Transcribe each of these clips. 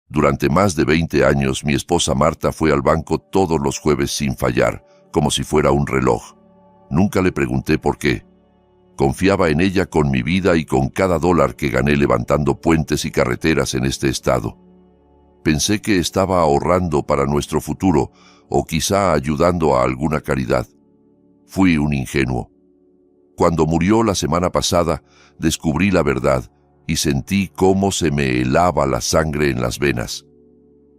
Durante más de 20 años, mi esposa Marta fue al banco todos los jueves sin fallar, como si fuera un reloj. Nunca le pregunté por qué. Confiaba en ella con mi vida y con cada dólar que gané levantando puentes y carreteras en este estado. Pensé que estaba ahorrando para nuestro futuro o quizá ayudando a alguna caridad. Fui un ingenuo. Cuando murió la semana pasada, descubrí la verdad y sentí cómo se me helaba la sangre en las venas.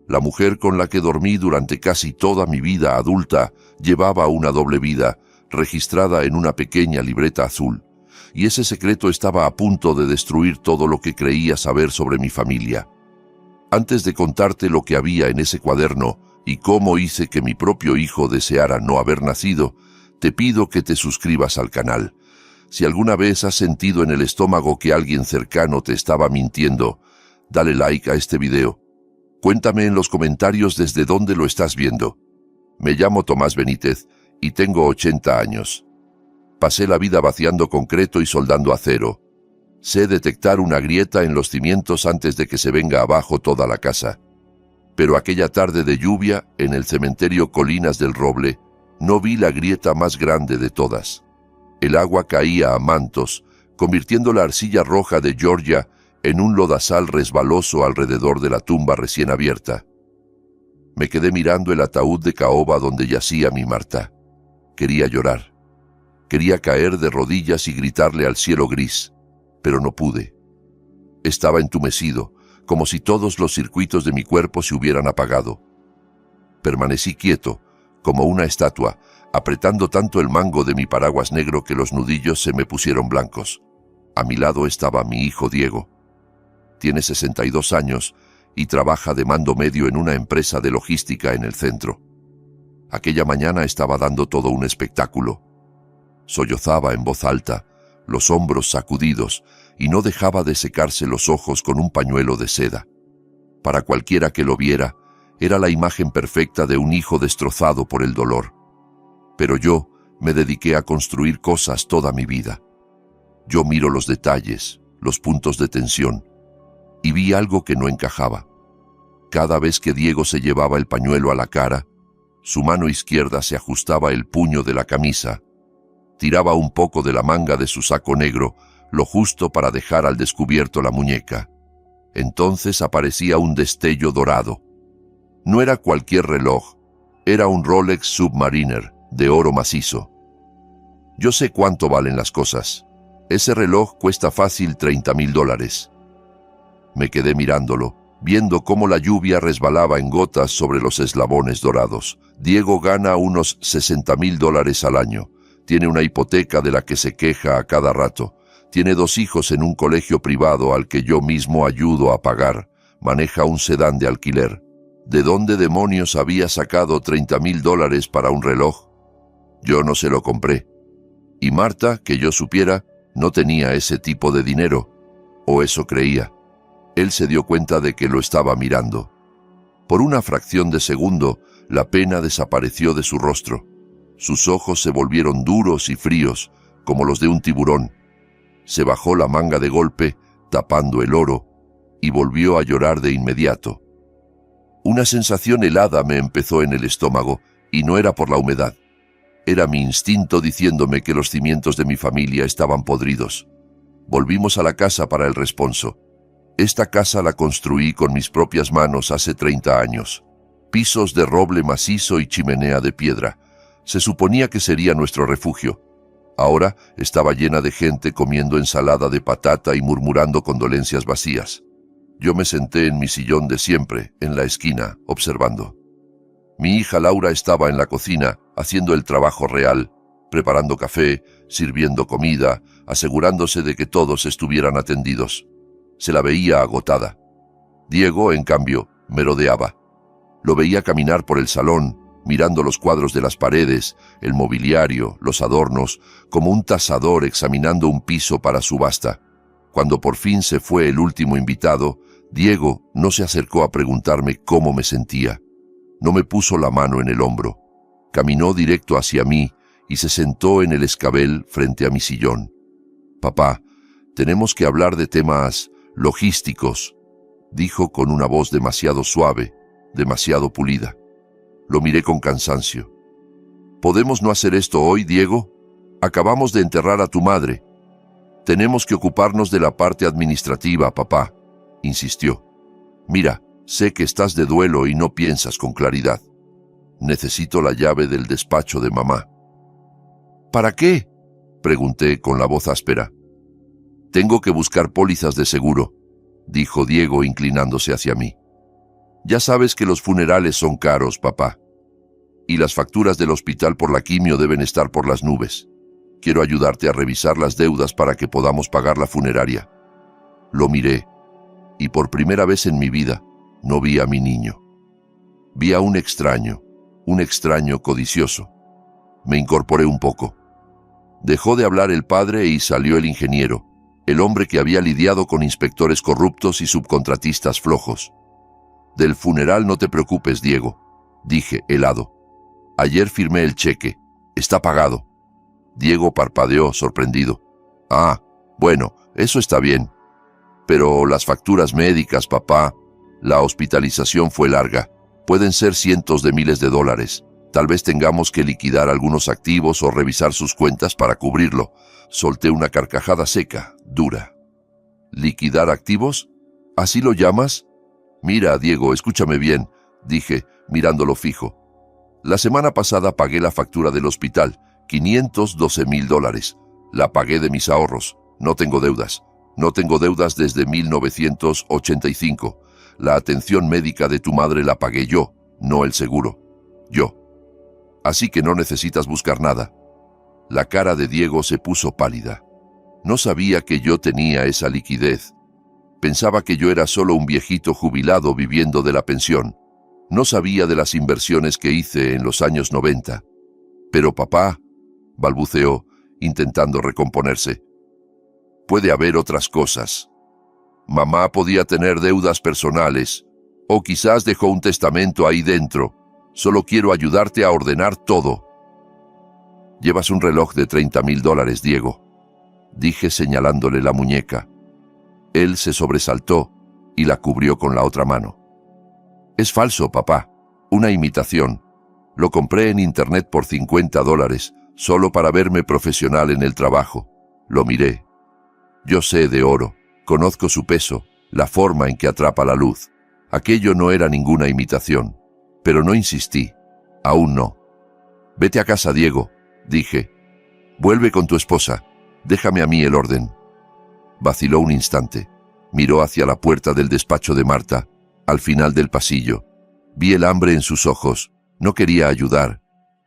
La mujer con la que dormí durante casi toda mi vida adulta llevaba una doble vida, registrada en una pequeña libreta azul, y ese secreto estaba a punto de destruir todo lo que creía saber sobre mi familia. Antes de contarte lo que había en ese cuaderno y cómo hice que mi propio hijo deseara no haber nacido, te pido que te suscribas al canal. Si alguna vez has sentido en el estómago que alguien cercano te estaba mintiendo, dale like a este video. Cuéntame en los comentarios desde dónde lo estás viendo. Me llamo Tomás Benítez y tengo 80 años. Pasé la vida vaciando concreto y soldando acero. Sé detectar una grieta en los cimientos antes de que se venga abajo toda la casa. Pero aquella tarde de lluvia, en el cementerio Colinas del Roble, no vi la grieta más grande de todas. El agua caía a mantos, convirtiendo la arcilla roja de Georgia en un lodazal resbaloso alrededor de la tumba recién abierta. Me quedé mirando el ataúd de caoba donde yacía mi Marta. Quería llorar. Quería caer de rodillas y gritarle al cielo gris, pero no pude. Estaba entumecido, como si todos los circuitos de mi cuerpo se hubieran apagado. Permanecí quieto, como una estatua, apretando tanto el mango de mi paraguas negro que los nudillos se me pusieron blancos. A mi lado estaba mi hijo Diego. Tiene 62 años y trabaja de mando medio en una empresa de logística en el centro. Aquella mañana estaba dando todo un espectáculo. Sollozaba en voz alta, los hombros sacudidos, y no dejaba de secarse los ojos con un pañuelo de seda. Para cualquiera que lo viera, era la imagen perfecta de un hijo destrozado por el dolor. Pero yo me dediqué a construir cosas toda mi vida. Yo miro los detalles, los puntos de tensión, y vi algo que no encajaba. Cada vez que Diego se llevaba el pañuelo a la cara, su mano izquierda se ajustaba el puño de la camisa, tiraba un poco de la manga de su saco negro, lo justo para dejar al descubierto la muñeca. Entonces aparecía un destello dorado. No era cualquier reloj, era un Rolex Submariner de oro macizo. Yo sé cuánto valen las cosas. Ese reloj cuesta fácil $30,000. Me quedé mirándolo, viendo cómo la lluvia resbalaba en gotas sobre los eslabones dorados. Diego gana unos $60,000 al año. Tiene una hipoteca de la que se queja a cada rato. Tiene 2 hijos en un colegio privado al que yo mismo ayudo a pagar. Maneja un sedán de alquiler. ¿De dónde demonios había sacado $30,000 para un reloj? Yo no se lo compré. Y Marta, que yo supiera, no tenía ese tipo de dinero. O eso creía. Él se dio cuenta de que lo estaba mirando. Por una fracción de segundo, la pena desapareció de su rostro. Sus ojos se volvieron duros y fríos, como los de un tiburón. Se bajó la manga de golpe, tapando el oro, y volvió a llorar de inmediato. Una sensación helada me empezó en el estómago, y no era por la humedad. Era mi instinto diciéndome que los cimientos de mi familia estaban podridos. Volvimos a la casa para el responso. Esta casa la construí con mis propias manos hace 30 años. Pisos de roble macizo y chimenea de piedra. Se suponía que sería nuestro refugio. Ahora estaba llena de gente comiendo ensalada de patata y murmurando condolencias vacías. Yo me senté en mi sillón de siempre, en la esquina, observando. Mi hija Laura estaba en la cocina, haciendo el trabajo real, preparando café, sirviendo comida, asegurándose de que todos estuvieran atendidos. Se la veía agotada. Diego, en cambio, merodeaba. Lo veía caminar por el salón, mirando los cuadros de las paredes, el mobiliario, los adornos, como un tasador examinando un piso para subasta. Cuando por fin se fue el último invitado, Diego no se acercó a preguntarme cómo me sentía. No me puso la mano en el hombro. Caminó directo hacia mí y se sentó en el escabel frente a mi sillón. «Papá, tenemos que hablar de temas logísticos». dijo con una voz demasiado suave, demasiado pulida. Lo miré con cansancio. ¿Podemos no hacer esto hoy, Diego? Acabamos de enterrar a tu madre. Tenemos que ocuparnos de la parte administrativa, papá, insistió. Mira, sé que estás de duelo y no piensas con claridad. Necesito la llave del despacho de mamá. ¿Para qué?, pregunté con la voz áspera. Tengo que buscar pólizas de seguro, dijo Diego inclinándose hacia mí. Ya sabes que los funerales son caros, papá. Y las facturas del hospital por la quimio deben estar por las nubes. Quiero ayudarte a revisar las deudas para que podamos pagar la funeraria. Lo miré, y por primera vez en mi vida no vi a mi niño. Vi a un extraño codicioso. Me incorporé un poco. Dejó de hablar el padre y salió el ingeniero, el hombre que había lidiado con inspectores corruptos y subcontratistas flojos. Del funeral no te preocupes, Diego, dije, helado. Ayer firmé el cheque. Está pagado. Diego parpadeó, sorprendido. Ah, bueno, eso está bien. Pero las facturas médicas, papá, la hospitalización fue larga. Pueden ser cientos de miles de dólares. Tal vez tengamos que liquidar algunos activos o revisar sus cuentas para cubrirlo. Solté una carcajada seca, dura. ¿Liquidar activos? ¿Así lo llamas? Mira, Diego, escúchame bien, dije, mirándolo fijo. La semana pasada pagué la factura del hospital, $512,000. La pagué de mis ahorros. No tengo deudas. No tengo deudas desde 1985. La atención médica de tu madre la pagué yo, no el seguro. Yo. Así que no necesitas buscar nada. La cara de Diego se puso pálida. No sabía que yo tenía esa liquidez. Pensaba que yo era solo un viejito jubilado viviendo de la pensión. No sabía de las inversiones que hice en los años 90. Pero papá, balbuceó, intentando recomponerse. Puede haber otras cosas. Mamá podía tener deudas personales, o quizás dejó un testamento ahí dentro. Solo quiero ayudarte a ordenar todo. Llevas un reloj de $30,000, Diego, dije señalándole la muñeca. Él se sobresaltó y la cubrió con la otra mano. Es falso, papá. Una imitación. Lo compré en internet por $50, solo para verme profesional en el trabajo. Lo miré. Yo sé de oro. Conozco su peso, la forma en que atrapa la luz. Aquello no era ninguna imitación. Pero no insistí. Aún no. Vete a casa, Diego, dije. Vuelve con tu esposa. Déjame a mí el orden. Vaciló un instante. Miró hacia la puerta del despacho de Marta, al final del pasillo. Vi el hambre en sus ojos. No quería ayudar.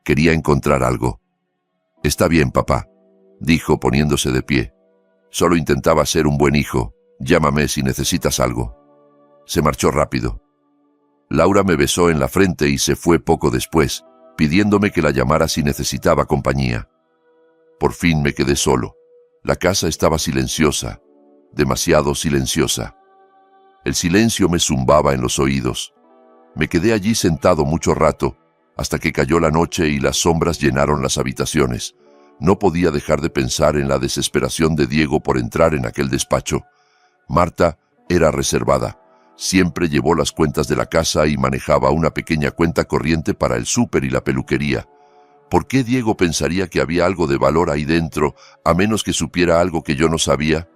Quería encontrar algo. Está bien, papá, dijo poniéndose de pie. Solo intentaba ser un buen hijo. Llámame si necesitas algo. Se marchó rápido. Laura me besó en la frente y se fue poco después, pidiéndome que la llamara si necesitaba compañía. Por fin me quedé solo. La casa estaba silenciosa, demasiado silenciosa. El silencio me zumbaba en los oídos. Me quedé allí sentado mucho rato, hasta que cayó la noche y las sombras llenaron las habitaciones. No podía dejar de pensar en la desesperación de Diego por entrar en aquel despacho. Marta era reservada. Siempre llevó las cuentas de la casa y manejaba una pequeña cuenta corriente para el súper y la peluquería. ¿Por qué Diego pensaría que había algo de valor ahí dentro, a menos que supiera algo que yo no sabía?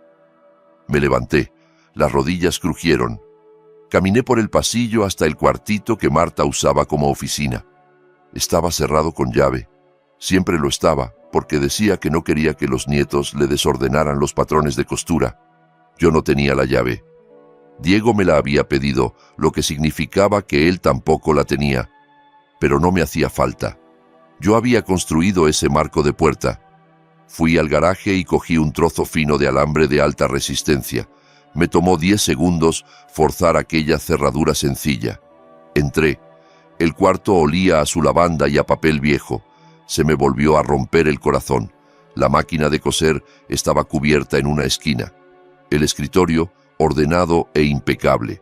Me levanté. Las rodillas crujieron. Caminé por el pasillo hasta el cuartito que Marta usaba como oficina. Estaba cerrado con llave. Siempre lo estaba, porque decía que no quería que los nietos le desordenaran los patrones de costura. Yo no tenía la llave. Diego me la había pedido, lo que significaba que él tampoco la tenía. Pero no me hacía falta. Yo había construido ese marco de puerta. Fui al garaje y cogí un trozo fino de alambre de alta resistencia. Me tomó 10 segundos forzar aquella cerradura sencilla. Entré. El cuarto olía a su lavanda y a papel viejo. Se me volvió a romper el corazón. La máquina de coser estaba cubierta en una esquina. El escritorio, ordenado e impecable.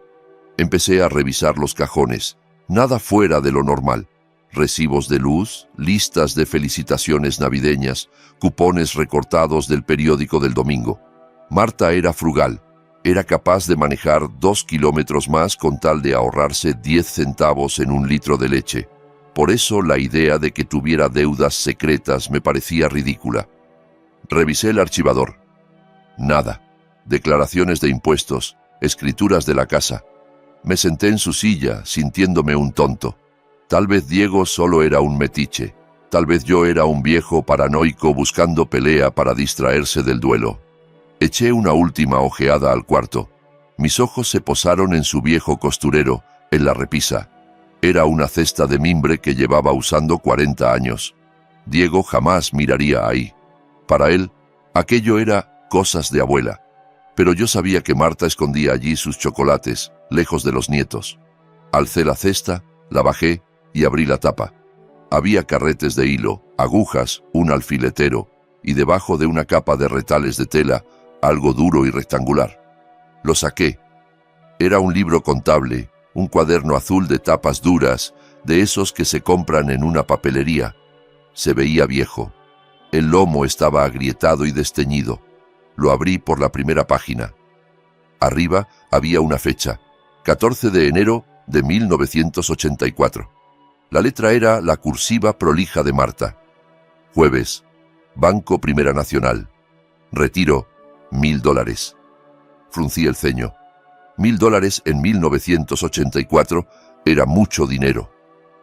Empecé a revisar los cajones. Nada fuera de lo normal. Recibos de luz, listas de felicitaciones navideñas, cupones recortados del periódico del domingo. Marta era frugal. Era capaz de manejar 2 kilómetros más con tal de ahorrarse 10 centavos en un litro de leche. Por eso la idea de que tuviera deudas secretas me parecía ridícula. Revisé el archivador. Nada. Declaraciones de impuestos, escrituras de la casa. Me senté en su silla, sintiéndome un tonto. Tal vez Diego solo era un metiche. Tal vez yo era un viejo paranoico buscando pelea para distraerse del duelo. Eché una última ojeada al cuarto. Mis ojos se posaron en su viejo costurero, en la repisa. Era una cesta de mimbre que llevaba usando 40 años. Diego jamás miraría ahí. Para él, aquello era cosas de abuela. Pero yo sabía que Marta escondía allí sus chocolates, lejos de los nietos. Alcé la cesta, la bajé y abrí la tapa. Había carretes de hilo, agujas, un alfiletero y debajo de una capa de retales de tela, algo duro y rectangular. Lo saqué. Era un libro contable, un cuaderno azul de tapas duras, de esos que se compran en una papelería. Se veía viejo. El lomo estaba agrietado y desteñido. Lo abrí por la primera página. Arriba había una fecha, 14 de enero de 1984. La letra era la cursiva prolija de Marta. Jueves, Banco Primera Nacional. Retiro, $1000. Fruncí el ceño. $1000 en 1984 era mucho dinero.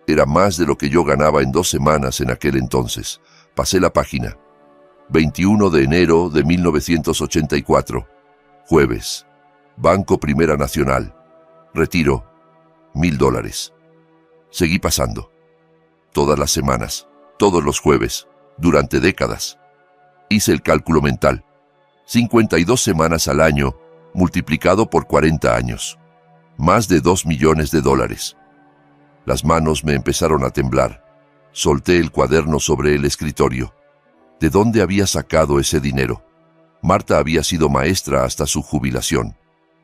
Era más de lo que yo ganaba en 2 semanas en aquel entonces. Pasé la página. 21 de enero de 1984. Jueves. Banco Primera Nacional. Retiro. $1000. Seguí pasando. Todas las semanas, todos los jueves, durante décadas. Hice el cálculo mental. 52 semanas al año, multiplicado por 40 años. Más de $2 millones. Las manos me empezaron a temblar. Solté el cuaderno sobre el escritorio. ¿De dónde había sacado ese dinero? Marta había sido maestra hasta su jubilación.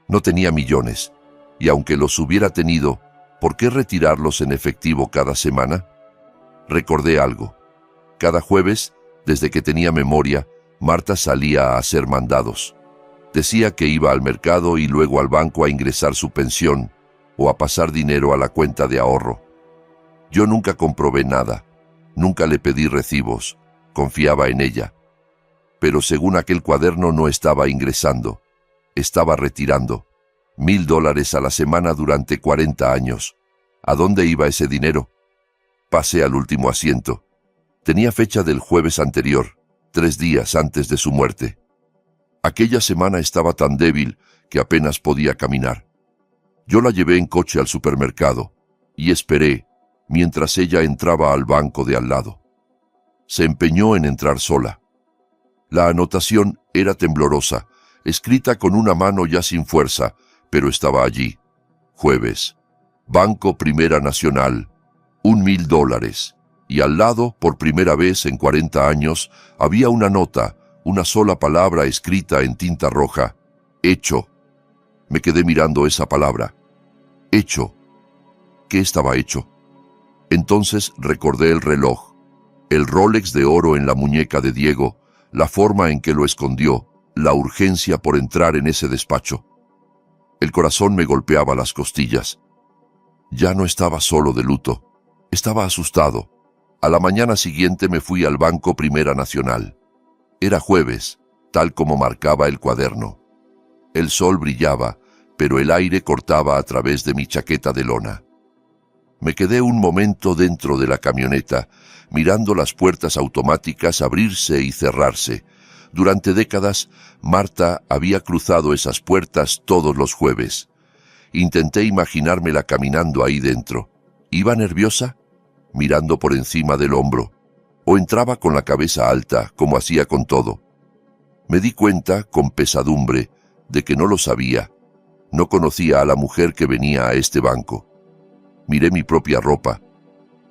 No tenía millones, y aunque los hubiera tenido, ¿por qué retirarlos en efectivo cada semana? Recordé algo. Cada jueves, desde que tenía memoria, Marta salía a hacer mandados. Decía que iba al mercado y luego al banco a ingresar su pensión o a pasar dinero a la cuenta de ahorro. Yo nunca comprobé nada, nunca le pedí recibos, confiaba en ella. Pero según aquel cuaderno no estaba ingresando, estaba retirando. $1000 a la semana durante 40 años. ¿A dónde iba ese dinero? Pasé al último asiento. Tenía fecha del jueves anterior, 3 días antes de su muerte. Aquella semana estaba tan débil que apenas podía caminar. Yo la llevé en coche al supermercado y esperé mientras ella entraba al banco de al lado. Se empeñó en entrar sola. La anotación era temblorosa, escrita con una mano ya sin fuerza, pero estaba allí. Jueves. Banco Primera Nacional. $1000. Y al lado, por primera vez en 40 años, había una nota, una sola palabra escrita en tinta roja. Hecho. Me quedé mirando esa palabra. Hecho. ¿Qué estaba hecho? Entonces recordé el reloj, el Rolex de oro en la muñeca de Diego, la forma en que lo escondió, la urgencia por entrar en ese despacho. El corazón me golpeaba las costillas. Ya no estaba solo de luto, estaba asustado. A la mañana siguiente me fui al Banco Primera Nacional. Era jueves, tal como marcaba el cuaderno. El sol brillaba, pero el aire cortaba a través de mi chaqueta de lona. Me quedé un momento dentro de la camioneta, mirando las puertas automáticas abrirse y cerrarse. Durante décadas, Marta había cruzado esas puertas todos los jueves. Intenté imaginármela caminando ahí dentro. ¿Iba nerviosa? Mirando por encima del hombro. ¿O entraba con la cabeza alta, como hacía con todo? Me di cuenta, con pesadumbre, de que no lo sabía. No conocía a la mujer que venía a este banco. Miré mi propia ropa.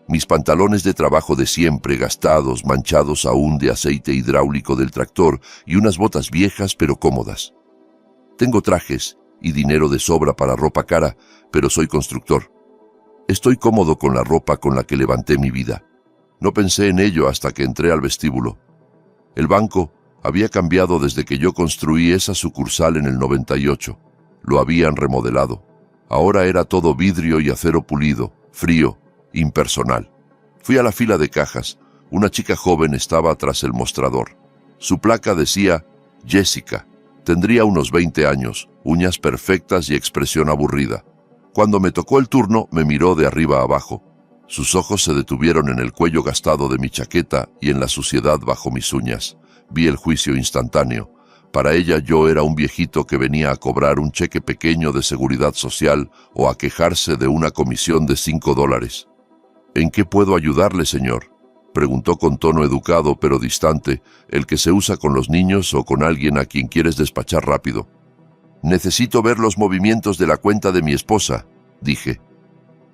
Mis pantalones de trabajo de siempre, gastados, manchados aún de aceite hidráulico del tractor, y unas botas viejas pero cómodas. Tengo trajes y dinero de sobra para ropa cara, pero soy constructor. Estoy cómodo con la ropa con la que levanté mi vida. No pensé en ello hasta que entré al vestíbulo. El banco Había cambiado desde que yo construí esa sucursal en el 98. Lo habían remodelado. Ahora era todo vidrio y acero pulido, frío, impersonal. Fui a la fila de cajas. Una chica joven estaba tras el mostrador. Su placa decía Jessica. Tendría unos 20 años, uñas perfectas y expresión aburrida. Cuando me tocó el turno, me miró de arriba a abajo. Sus ojos se detuvieron en el cuello gastado de mi chaqueta y en la suciedad bajo mis uñas. Vi el juicio instantáneo. Para ella yo era un viejito que venía a cobrar un cheque pequeño de seguridad social o a quejarse de una comisión de $5. ¿En qué puedo ayudarle, señor?, preguntó con tono educado pero distante, el que se usa con los niños o con alguien a quien quieres despachar rápido. Necesito ver los movimientos de la cuenta de mi esposa, dije.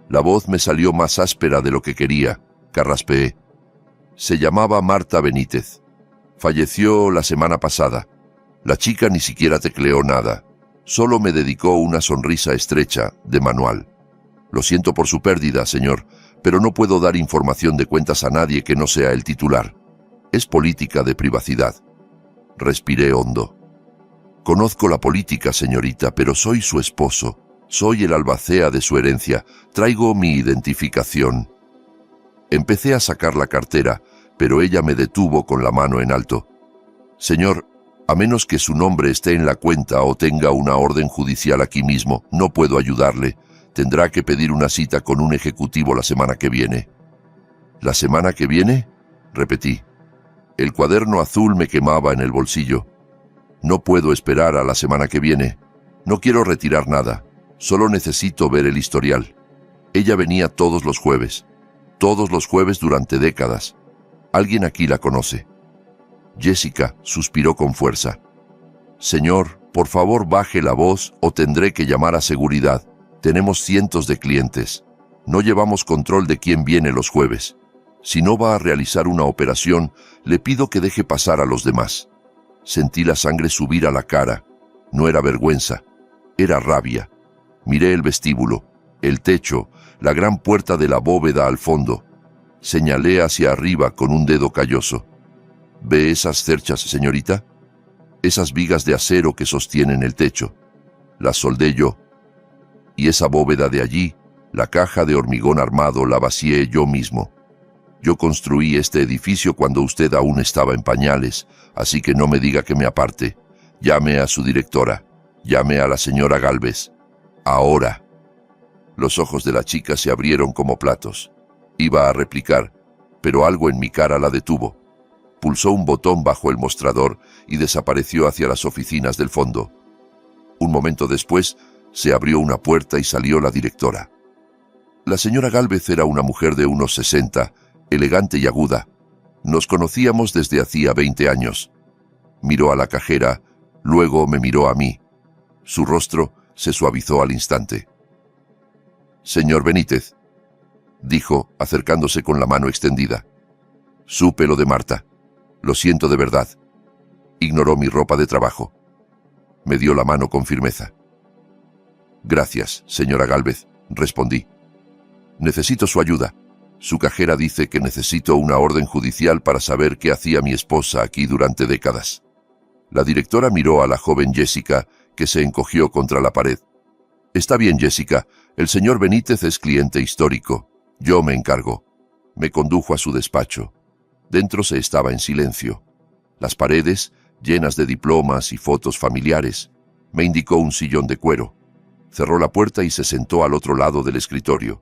La voz me salió más áspera de lo que quería, carraspeé. Se llamaba Marta Benítez. Falleció la semana pasada. La chica ni siquiera tecleó nada. Solo me dedicó una sonrisa estrecha, de manual. Lo siento por su pérdida, señor, pero no puedo dar información de cuentas a nadie que no sea el titular. Es política de privacidad. Respiré hondo. Conozco la política, señorita, pero soy su esposo. Soy el albacea de su herencia. Traigo mi identificación. Empecé a sacar la cartera, pero ella me detuvo con la mano en alto. Señor, a menos que su nombre esté en la cuenta o tenga una orden judicial aquí mismo, no puedo ayudarle. Tendrá que pedir una cita con un ejecutivo la semana que viene. ¿La semana que viene?, repetí. El cuaderno azul me quemaba en el bolsillo. No puedo esperar a la semana que viene. No quiero retirar nada. Solo necesito ver el historial. Ella venía todos los jueves durante décadas. Alguien aquí la conoce. Jessica suspiró con fuerza. Señor, por favor baje la voz o tendré que llamar a seguridad. Tenemos cientos de clientes. No llevamos control de quién viene los jueves. Si no va a realizar una operación, le pido que deje pasar a los demás. Sentí la sangre subir a la cara. No era vergüenza, era rabia. Miré el vestíbulo, el techo, la gran puerta de la bóveda al fondo. Señalé hacia arriba con un dedo calloso. ¿Ve esas cerchas, señorita? Esas vigas de acero que sostienen el techo. Las soldé yo. Y esa bóveda de allí, la caja de hormigón armado, la vacié yo mismo. Yo construí este edificio cuando usted aún estaba en pañales, así que no me diga que me aparte. Llame a su directora. Llame a la señora Gálvez. Ahora. Los ojos de la chica se abrieron como platos. Iba a replicar, pero algo en mi cara la detuvo. Pulsó un botón bajo el mostrador y desapareció hacia las oficinas del fondo. Un momento después, se abrió una puerta y salió la directora. La señora Gálvez era una mujer de unos 60, elegante y aguda. Nos conocíamos desde hacía 20 años. Miró a la cajera, luego me miró a mí. Su rostro se suavizó al instante. Señor Benítez, dijo, acercándose con la mano extendida. Supe lo de Marta. Lo siento de verdad. Ignoró mi ropa de trabajo. Me dio la mano con firmeza. Gracias, señora Gálvez, respondí. Necesito su ayuda. Su cajera dice que necesito una orden judicial para saber qué hacía mi esposa aquí durante décadas. La directora miró a la joven Jessica, que se encogió contra la pared. Está bien, Jessica. El señor Benítez es cliente histórico. Yo me encargo. Me condujo a su despacho. Dentro se estaba en silencio. Las paredes, llenas de diplomas y fotos familiares. Me indicó un sillón de cuero. Cerró la puerta y se sentó al otro lado del escritorio.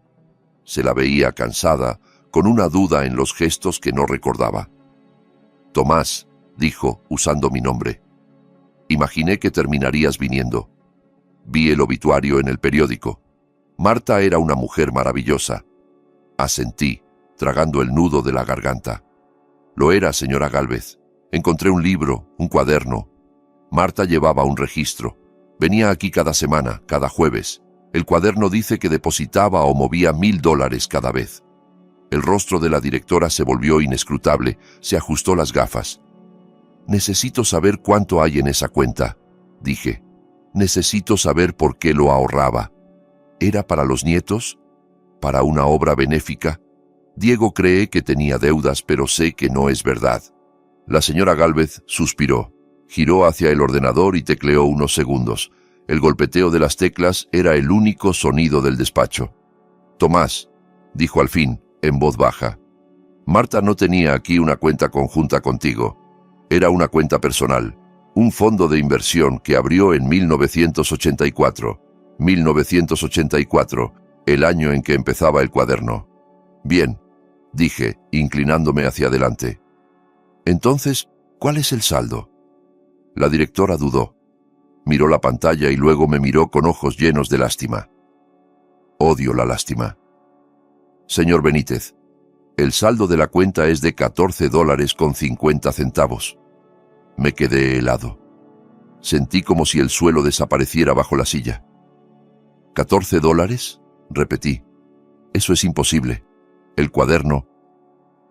Se la veía cansada, con una duda en los gestos que no recordaba. Tomás, dijo, usando mi nombre. Imaginé que terminarías viniendo. Vi el obituario en el periódico. Marta era una mujer maravillosa. Asentí, tragando el nudo de la garganta. Lo era, señora Gálvez. Encontré un libro, un cuaderno. Marta llevaba un registro. Venía aquí cada semana, cada jueves. El cuaderno dice que depositaba o movía $1000 cada vez. El rostro de la directora se volvió inescrutable, se ajustó las gafas. Necesito saber cuánto hay en esa cuenta, dije. Necesito saber por qué lo ahorraba. ¿Era para los nietos? ¿Para una obra benéfica? Diego cree que tenía deudas, pero sé que no es verdad. La señora Gálvez suspiró, giró hacia el ordenador y tecleó unos segundos. El golpeteo de las teclas era el único sonido del despacho. «Tomás», dijo al fin, en voz baja, «Marta no tenía aquí una cuenta conjunta contigo. Era una cuenta personal, un fondo de inversión que abrió en 1984. 1984, el año en que empezaba el cuaderno». «Bien», dije, inclinándome hacia adelante. «Entonces, ¿cuál es el saldo?» La directora dudó. Miró la pantalla y luego me miró con ojos llenos de lástima. Odio la lástima. «Señor Benítez, el saldo de la cuenta es de $14.50. Me quedé helado. Sentí como si el suelo desapareciera bajo la silla. $14, repetí. Eso es imposible. El cuaderno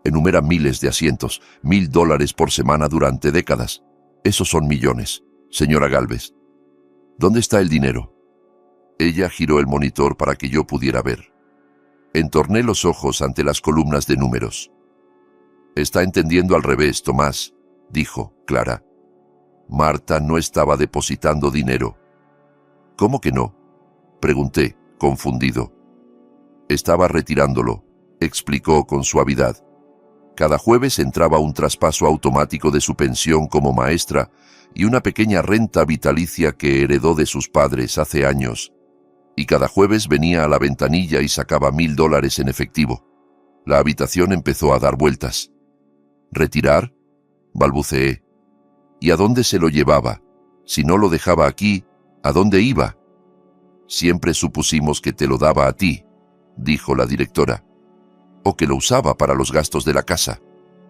enumera miles de asientos, $1,000 por semana durante décadas. Esos son millones, señora Gálvez. ¿Dónde está el dinero? Ella giró el monitor para que yo pudiera ver. Entorné los ojos ante las columnas de números. Está entendiendo al revés, Tomás, dijo Clara. Marta no estaba depositando dinero. ¿Cómo que no? Pregunté, confundido. Estaba retirándolo, explicó con suavidad. Cada jueves entraba un traspaso automático de su pensión como maestra y una pequeña renta vitalicia que heredó de sus padres hace años. Y cada jueves venía a la ventanilla y sacaba $1,000 en efectivo. La habitación empezó a dar vueltas. ¿Retirar?, balbuceé. ¿Y a dónde se lo llevaba? Si no lo dejaba aquí, ¿a dónde iba? Siempre supusimos que te lo daba a ti, dijo la directora. O que lo usaba para los gastos de la casa.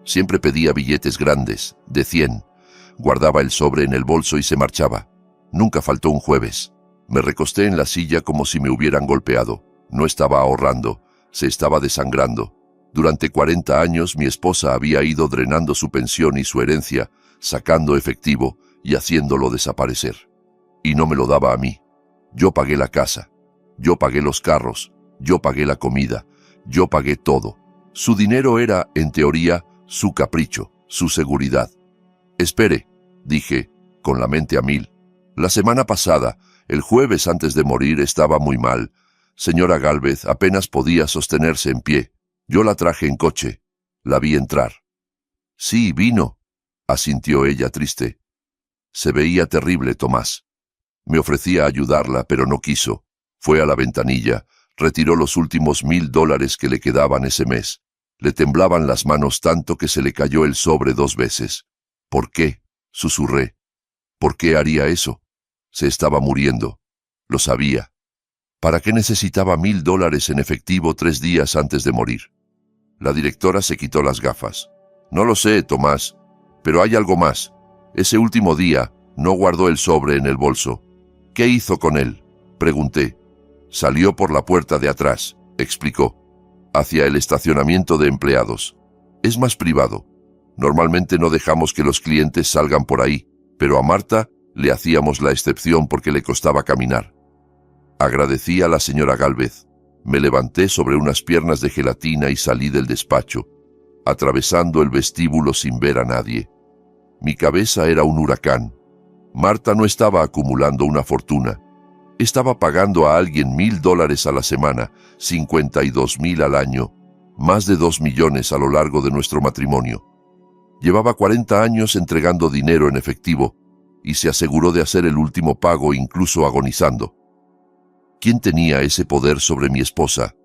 Siempre pedía billetes grandes, de 100. Guardaba el sobre en el bolso y se marchaba. Nunca faltó un jueves. Me recosté en la silla como si me hubieran golpeado. No estaba ahorrando, se estaba desangrando. Durante 40 años mi esposa había ido drenando su pensión y su herencia, sacando efectivo y haciéndolo desaparecer. Y no me lo daba a mí. Yo pagué la casa, yo pagué los carros, yo pagué la comida, yo pagué todo. Su dinero era, en teoría, su capricho, su seguridad. Espere, dije, con la mente a mil. La semana pasada, el jueves antes de morir, estaba muy mal. Señora Gálvez apenas podía sostenerse en pie. Yo la traje en coche. La vi entrar. Sí, vino, asintió ella triste. Se veía terrible, Tomás. Me ofrecí a ayudarla, pero no quiso. Fue a la ventanilla, retiró los últimos $1,000 que le quedaban ese mes. Le temblaban las manos tanto que se le cayó el sobre 2 veces. ¿Por qué?, susurré. ¿Por qué haría eso? Se estaba muriendo. Lo sabía. ¿Para qué necesitaba $1,000 en efectivo 3 días antes de morir? La directora se quitó las gafas. No lo sé, Tomás, pero hay algo más. Ese último día no guardó el sobre en el bolso. ¿Qué hizo con él?, pregunté. Salió por la puerta de atrás, explicó, hacia el estacionamiento de empleados. Es más privado. Normalmente no dejamos que los clientes salgan por ahí, pero a Marta le hacíamos la excepción porque le costaba caminar. Agradecí a la señora Gálvez. Me levanté sobre unas piernas de gelatina y salí del despacho, atravesando el vestíbulo sin ver a nadie. Mi cabeza era un huracán. Marta no estaba acumulando una fortuna. Estaba pagando a alguien $1,000 a la semana, 52,000 al año, más de 2 millones a lo largo de nuestro matrimonio. Llevaba 40 años entregando dinero en efectivo y se aseguró de hacer el último pago incluso agonizando. ¿Quién tenía ese poder sobre mi esposa?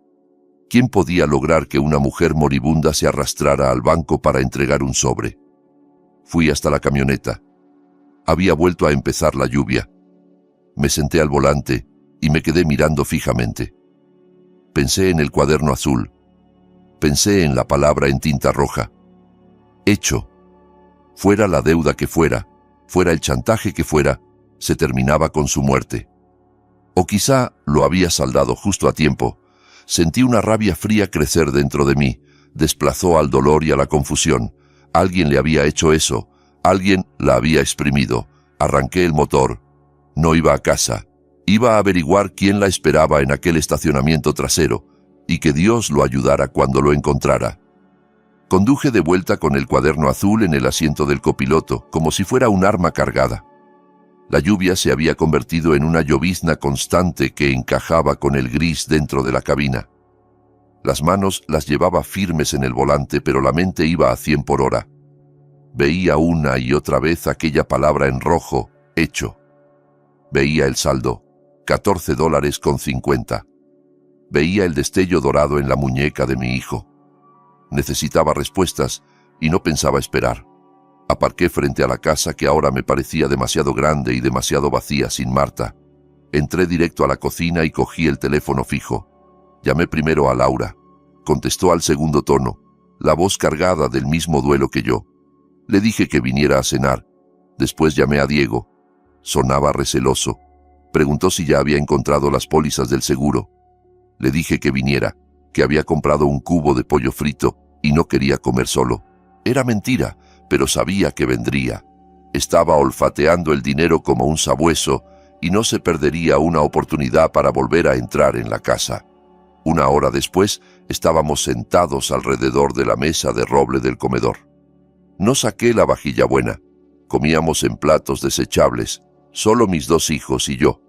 ¿Quién podía lograr que una mujer moribunda se arrastrara al banco para entregar un sobre? Fui hasta la camioneta. Había vuelto a empezar la lluvia. Me senté al volante y me quedé mirando fijamente. Pensé en el cuaderno azul. Pensé en la palabra en tinta roja. Hecho. Fuera la deuda que fuera, fuera el chantaje que fuera, se terminaba con su muerte. O quizá lo había saldado justo a tiempo. Sentí una rabia fría crecer dentro de mí. Desplazó al dolor y a la confusión. Alguien le había hecho eso. Alguien la había exprimido. Arranqué el motor. No iba a casa. Iba a averiguar quién la esperaba en aquel estacionamiento trasero y que Dios lo ayudara cuando lo encontrara. Conduje de vuelta con el cuaderno azul en el asiento del copiloto, como si fuera un arma cargada. La lluvia se había convertido en una llovizna constante que encajaba con el gris dentro de la cabina. Las manos las llevaba firmes en el volante, pero la mente iba a 100 por hora. Veía una y otra vez aquella palabra en rojo, hecho. Veía el saldo, $14.50. Veía el destello dorado en la muñeca de mi hijo. Necesitaba respuestas y no pensaba esperar. Aparqué frente a la casa que ahora me parecía demasiado grande y demasiado vacía sin Marta. Entré directo a la cocina y cogí el teléfono fijo. Llamé primero a Laura. Contestó al segundo tono, la voz cargada del mismo duelo que yo. Le dije que viniera a cenar. Después llamé a Diego. Sonaba receloso. Preguntó si ya había encontrado las pólizas del seguro. Le dije que viniera, que había comprado un cubo de pollo frito y no quería comer solo. Era mentira, pero sabía que vendría. Estaba olfateando el dinero como un sabueso y no se perdería una oportunidad para volver a entrar en la casa. Una hora después, estábamos sentados alrededor de la mesa de roble del comedor. No saqué la vajilla buena. Comíamos en platos desechables, solo mis 2 hijos y yo.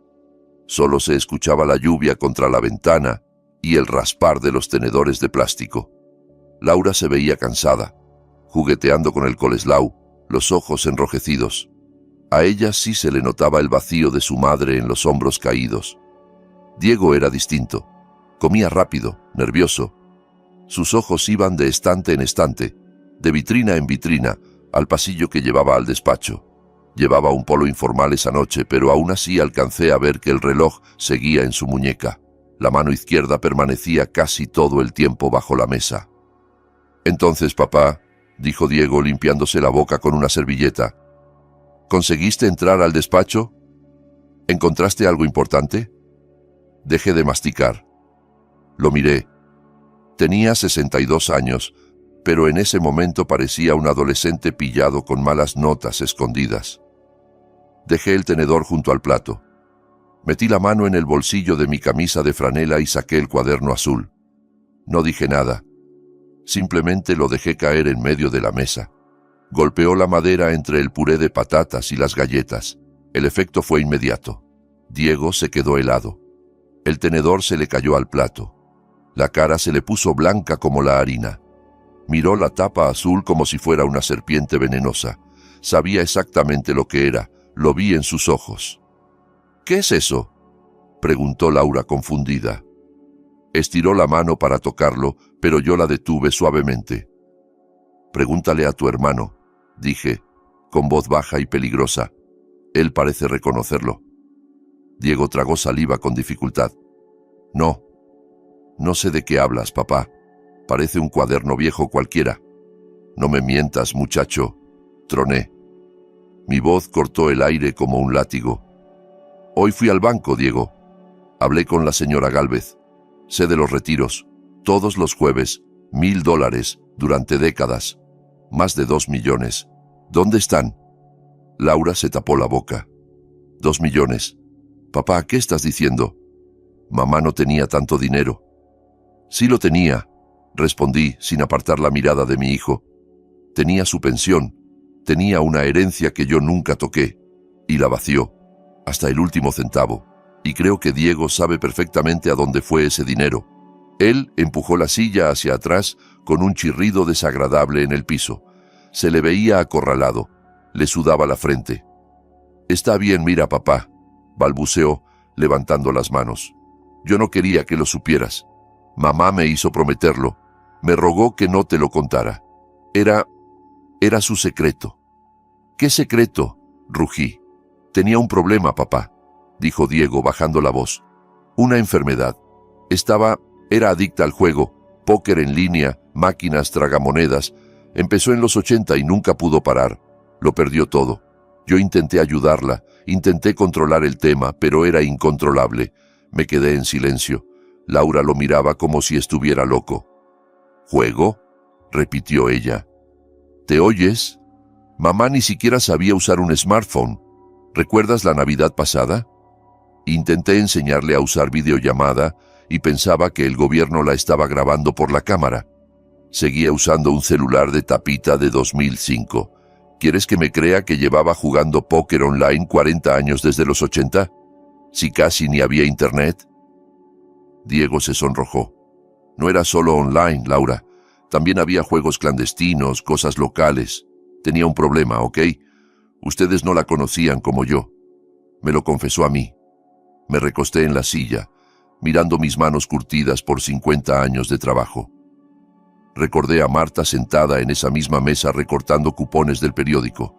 Solo se escuchaba la lluvia contra la ventana y el raspar de los tenedores de plástico. Laura se veía cansada, jugueteando con el coleslaw, los ojos enrojecidos. A ella sí se le notaba el vacío de su madre en los hombros caídos. Diego era distinto. Comía rápido, nervioso. Sus ojos iban de estante en estante, de vitrina en vitrina, al pasillo que llevaba al despacho. Llevaba un polo informal esa noche, pero aún así alcancé a ver que el reloj seguía en su muñeca. La mano izquierda permanecía casi todo el tiempo bajo la mesa. «Entonces, papá», dijo Diego limpiándose la boca con una servilleta, «¿conseguiste entrar al despacho? ¿Encontraste algo importante?» Dejé de masticar. Lo miré. Tenía 62 años, pero en ese momento parecía un adolescente pillado con malas notas escondidas. Dejé el tenedor junto al plato. Metí la mano en el bolsillo de mi camisa de franela y saqué el cuaderno azul. No dije nada. Simplemente lo dejé caer en medio de la mesa. Golpeó la madera entre el puré de patatas y las galletas. El efecto fue inmediato. Diego se quedó helado. El tenedor se le cayó al plato. La cara se le puso blanca como la harina. Miró la tapa azul como si fuera una serpiente venenosa. Sabía exactamente lo que era. Lo vi en sus ojos. «¿Qué es eso?», preguntó Laura confundida. Estiró la mano para tocarlo, pero yo la detuve suavemente. «Pregúntale a tu hermano», dije, con voz baja y peligrosa. «Él parece reconocerlo». Diego tragó saliva con dificultad. No sé de qué hablas, papá. Parece un cuaderno viejo cualquiera». «No me mientas, muchacho», troné. Mi voz cortó el aire como un látigo. «Hoy fui al banco, Diego. Hablé con la señora Gálvez. Sé de los retiros. Todos los jueves, $1,000 durante décadas. Más de 2 millones. ¿Dónde están?» Laura se tapó la boca. 2 millones. «Papá, ¿qué estás diciendo? Mamá no tenía tanto dinero». «Sí lo tenía», respondí sin apartar la mirada de mi hijo. «Tenía su pensión. Tenía una herencia que yo nunca toqué. Y la vació. Hasta el último centavo. Y creo que Diego sabe perfectamente a dónde fue ese dinero». Él empujó la silla hacia atrás con un chirrido desagradable en el piso. Se le veía acorralado. Le sudaba la frente. «Está bien, mira, papá», balbuceó, levantando las manos. «Yo no quería que lo supieras. Mamá me hizo prometerlo. Me rogó que no te lo contara. Era su secreto». «¿Qué secreto?», rugí. «Tenía un problema, papá», dijo Diego bajando la voz. «Una enfermedad. Era adicta al juego, póker en línea, máquinas tragamonedas. Empezó en los 80 y nunca pudo parar. Lo perdió todo. Yo intenté ayudarla, intenté controlar el tema, pero era incontrolable. Me quedé en silencio. Laura lo miraba como si estuviera loco. «¿Juego?», repitió ella. «¿Te oyes? Mamá ni siquiera sabía usar un smartphone. ¿Recuerdas la Navidad pasada? Intenté enseñarle a usar videollamada y pensaba que el gobierno la estaba grabando por la cámara. Seguía usando un celular de tapita de 2005. ¿Quieres que me crea que llevaba jugando póker online 40 años desde los 80? Si casi ni había internet. Diego se sonrojó. No era solo online, Laura. También había juegos clandestinos, cosas locales. Tenía un problema, ¿ok? Ustedes no la conocían como yo. Me lo confesó a mí. Me recosté en la silla, mirando mis manos curtidas por 50 años de trabajo. Recordé a Marta sentada en esa misma mesa recortando cupones del periódico.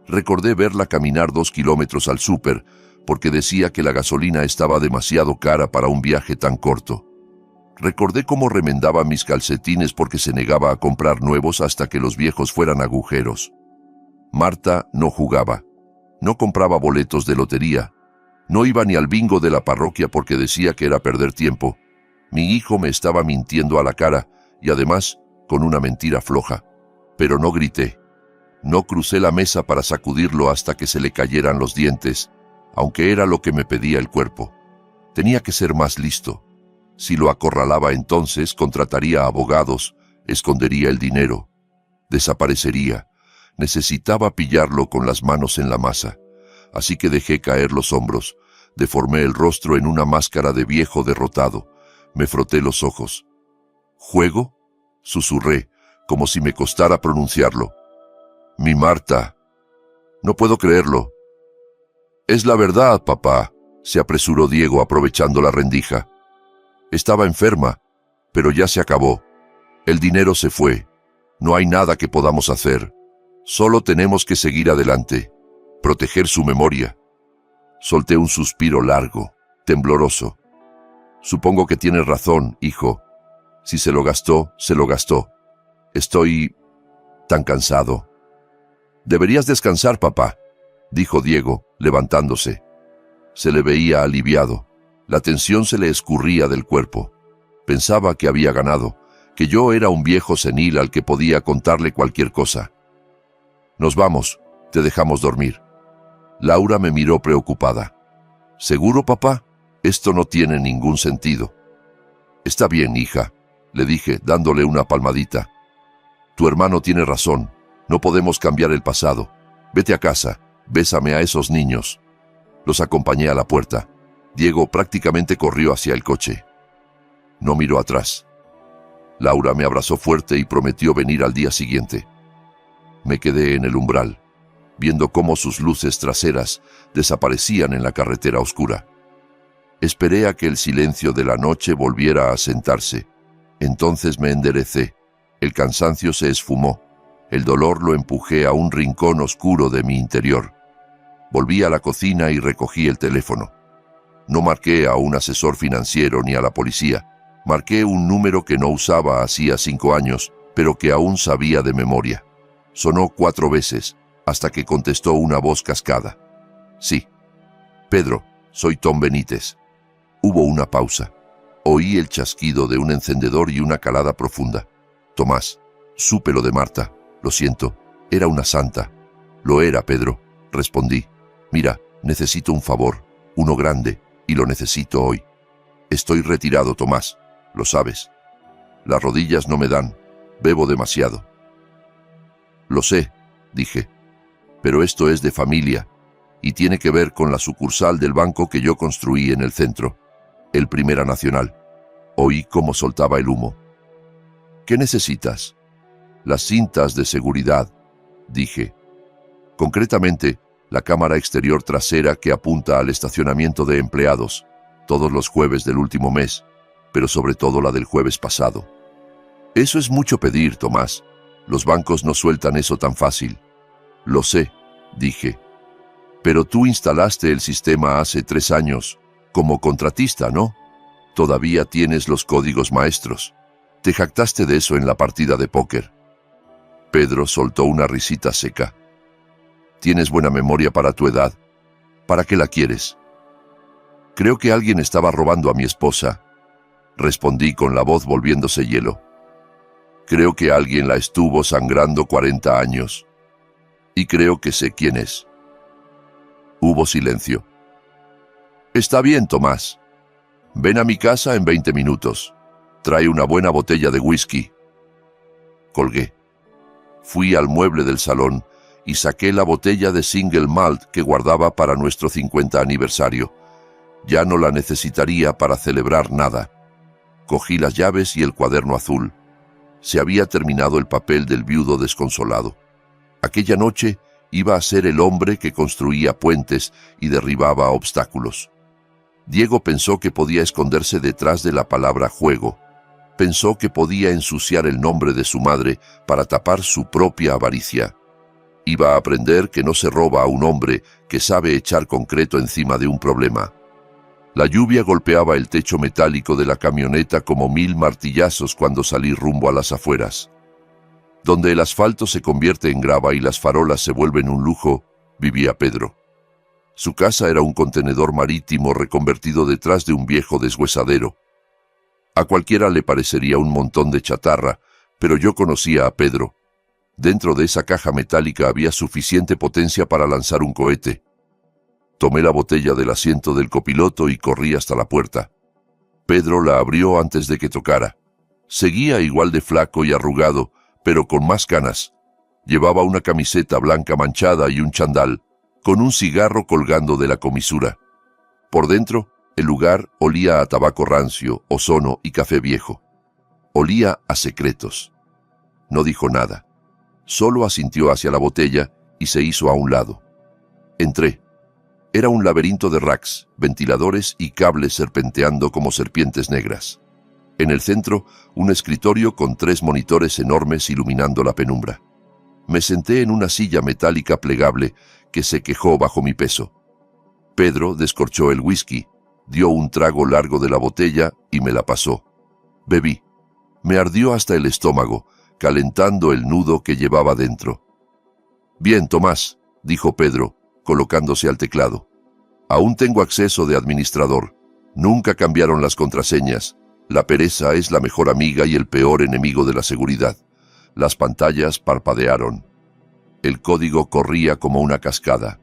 Recordé verla caminar 2 kilómetros al súper porque decía que la gasolina estaba demasiado cara para un viaje tan corto. Recordé cómo remendaba mis calcetines porque se negaba a comprar nuevos hasta que los viejos fueran agujeros. Marta no jugaba, no compraba boletos de lotería, no iba ni al bingo de la parroquia porque decía que era perder tiempo. Mi hijo me estaba mintiendo a la cara y además con una mentira floja. Pero no grité. No crucé la mesa para sacudirlo hasta que se le cayeran los dientes, aunque era lo que me pedía el cuerpo. Tenía que ser más listo. Si lo acorralaba entonces, contrataría abogados, escondería el dinero, desaparecería. Necesitaba pillarlo con las manos en la masa. Así que dejé caer los hombros, deformé el rostro en una máscara de viejo derrotado, me froté los ojos. ¿Juego? Susurré, como si me costara pronunciarlo. Mi Marta. No puedo creerlo. Es la verdad, papá, se apresuró Diego aprovechando la rendija. Estaba enferma, pero ya se acabó. El dinero se fue. No hay nada que podamos hacer. Solo tenemos que seguir adelante, proteger su memoria. Solté un suspiro largo, tembloroso. Supongo que tienes razón, hijo. Si se lo gastó, se lo gastó. Estoy tan cansado. Deberías descansar, papá, dijo Diego, levantándose. Se le veía aliviado. La tensión se le escurría del cuerpo. Pensaba que había ganado, que yo era un viejo senil al que podía contarle cualquier cosa. Nos vamos, te dejamos dormir. Laura me miró preocupada. ¿Seguro, papá? Esto no tiene ningún sentido. Está bien, hija, le dije, dándole una palmadita. Tu hermano tiene razón, no podemos cambiar el pasado. Vete a casa, bésame a esos niños. Los acompañé a la puerta. Diego prácticamente corrió hacia el coche. No miró atrás. Laura me abrazó fuerte y prometió venir al día siguiente. Me quedé en el umbral, viendo cómo sus luces traseras desaparecían en la carretera oscura. Esperé a que el silencio de la noche volviera a sentarse. Entonces me enderecé. El cansancio se esfumó. El dolor lo empujé a un rincón oscuro de mi interior. Volví a la cocina y recogí el teléfono. No marqué a un asesor financiero ni a la policía. Marqué un número que no usaba hacía 5 años, pero que aún sabía de memoria. Sonó 4 veces, hasta que contestó una voz cascada. Sí. Pedro, soy Tom Benítez. Hubo una pausa. Oí el chasquido de un encendedor y una calada profunda. Tomás, supe lo de Marta. Lo siento, era una santa. Lo era, Pedro, respondí. Mira, necesito un favor, uno grande, y lo necesito hoy. Estoy retirado, Tomás, lo sabes. Las rodillas no me dan, bebo demasiado. Lo sé, dije, pero esto es de familia, y tiene que ver con la sucursal del banco que yo construí en el centro, el Primera Nacional. Oí cómo soltaba el humo. ¿Qué necesitas? Las cintas de seguridad, dije. Concretamente, la cámara exterior trasera que apunta al estacionamiento de empleados, todos los jueves del último mes, pero sobre todo la del jueves pasado. Eso es mucho pedir, Tomás. Los bancos no sueltan eso tan fácil. Lo sé, dije. Pero tú instalaste el sistema hace 3 años, como contratista, ¿no? Todavía tienes los códigos maestros. Te jactaste de eso en la partida de póker. Pedro soltó una risita seca. Tienes buena memoria para tu edad. ¿Para qué la quieres? Creo que alguien estaba robando a mi esposa, respondí con la voz volviéndose hielo. Creo que alguien la estuvo sangrando 40 años. Y creo que sé quién es. Hubo silencio. Está bien, Tomás. Ven a mi casa en 20 minutos. Trae una buena botella de whisky. colgué. Fui al mueble del salón y saqué la botella de single malt que guardaba para nuestro 50 aniversario. Ya no la necesitaría para celebrar nada. Cogí las llaves y el cuaderno azul. Se había terminado el papel del viudo desconsolado. Aquella noche iba a ser el hombre que construía puentes y derribaba obstáculos. Diego pensó que podía esconderse detrás de la palabra juego. Pensó que podía ensuciar el nombre de su madre para tapar su propia avaricia. Iba a aprender que no se roba a un hombre que sabe echar concreto encima de un problema. La lluvia golpeaba el techo metálico de la camioneta como 1000 martillazos cuando salí rumbo a las afueras. Donde el asfalto se convierte en grava y las farolas se vuelven un lujo, vivía Pedro. Su casa era un contenedor marítimo reconvertido detrás de un viejo deshuesadero. A cualquiera le parecería un montón de chatarra, pero yo conocía a Pedro. Dentro de esa caja metálica había suficiente potencia para lanzar un cohete. Tomé la botella del asiento del copiloto y corrí hasta la puerta. Pedro la abrió antes de que tocara. Seguía igual de flaco y arrugado, pero con más canas. Llevaba una camiseta blanca manchada y un chandal, con un cigarro colgando de la comisura. Por dentro, el lugar olía a tabaco rancio, ozono y café viejo. Olía a secretos. No dijo nada. Solo asintió hacia la botella y se hizo a un lado. Entré. Era un laberinto de racks, ventiladores y cables serpenteando como serpientes negras. En el centro, un escritorio con 3 monitores enormes iluminando la penumbra. Me senté en una silla metálica plegable que se quejó bajo mi peso. Pedro descorchó el whisky, dio un trago largo de la botella y me la pasó. Bebí. Me ardió hasta el estómago, calentando el nudo que llevaba dentro. «Bien, Tomás», dijo Pedro, colocándose al teclado. «Aún tengo acceso de administrador. Nunca cambiaron las contraseñas. La pereza es la mejor amiga y el peor enemigo de la seguridad». Las pantallas parpadearon. El código corría como una cascada.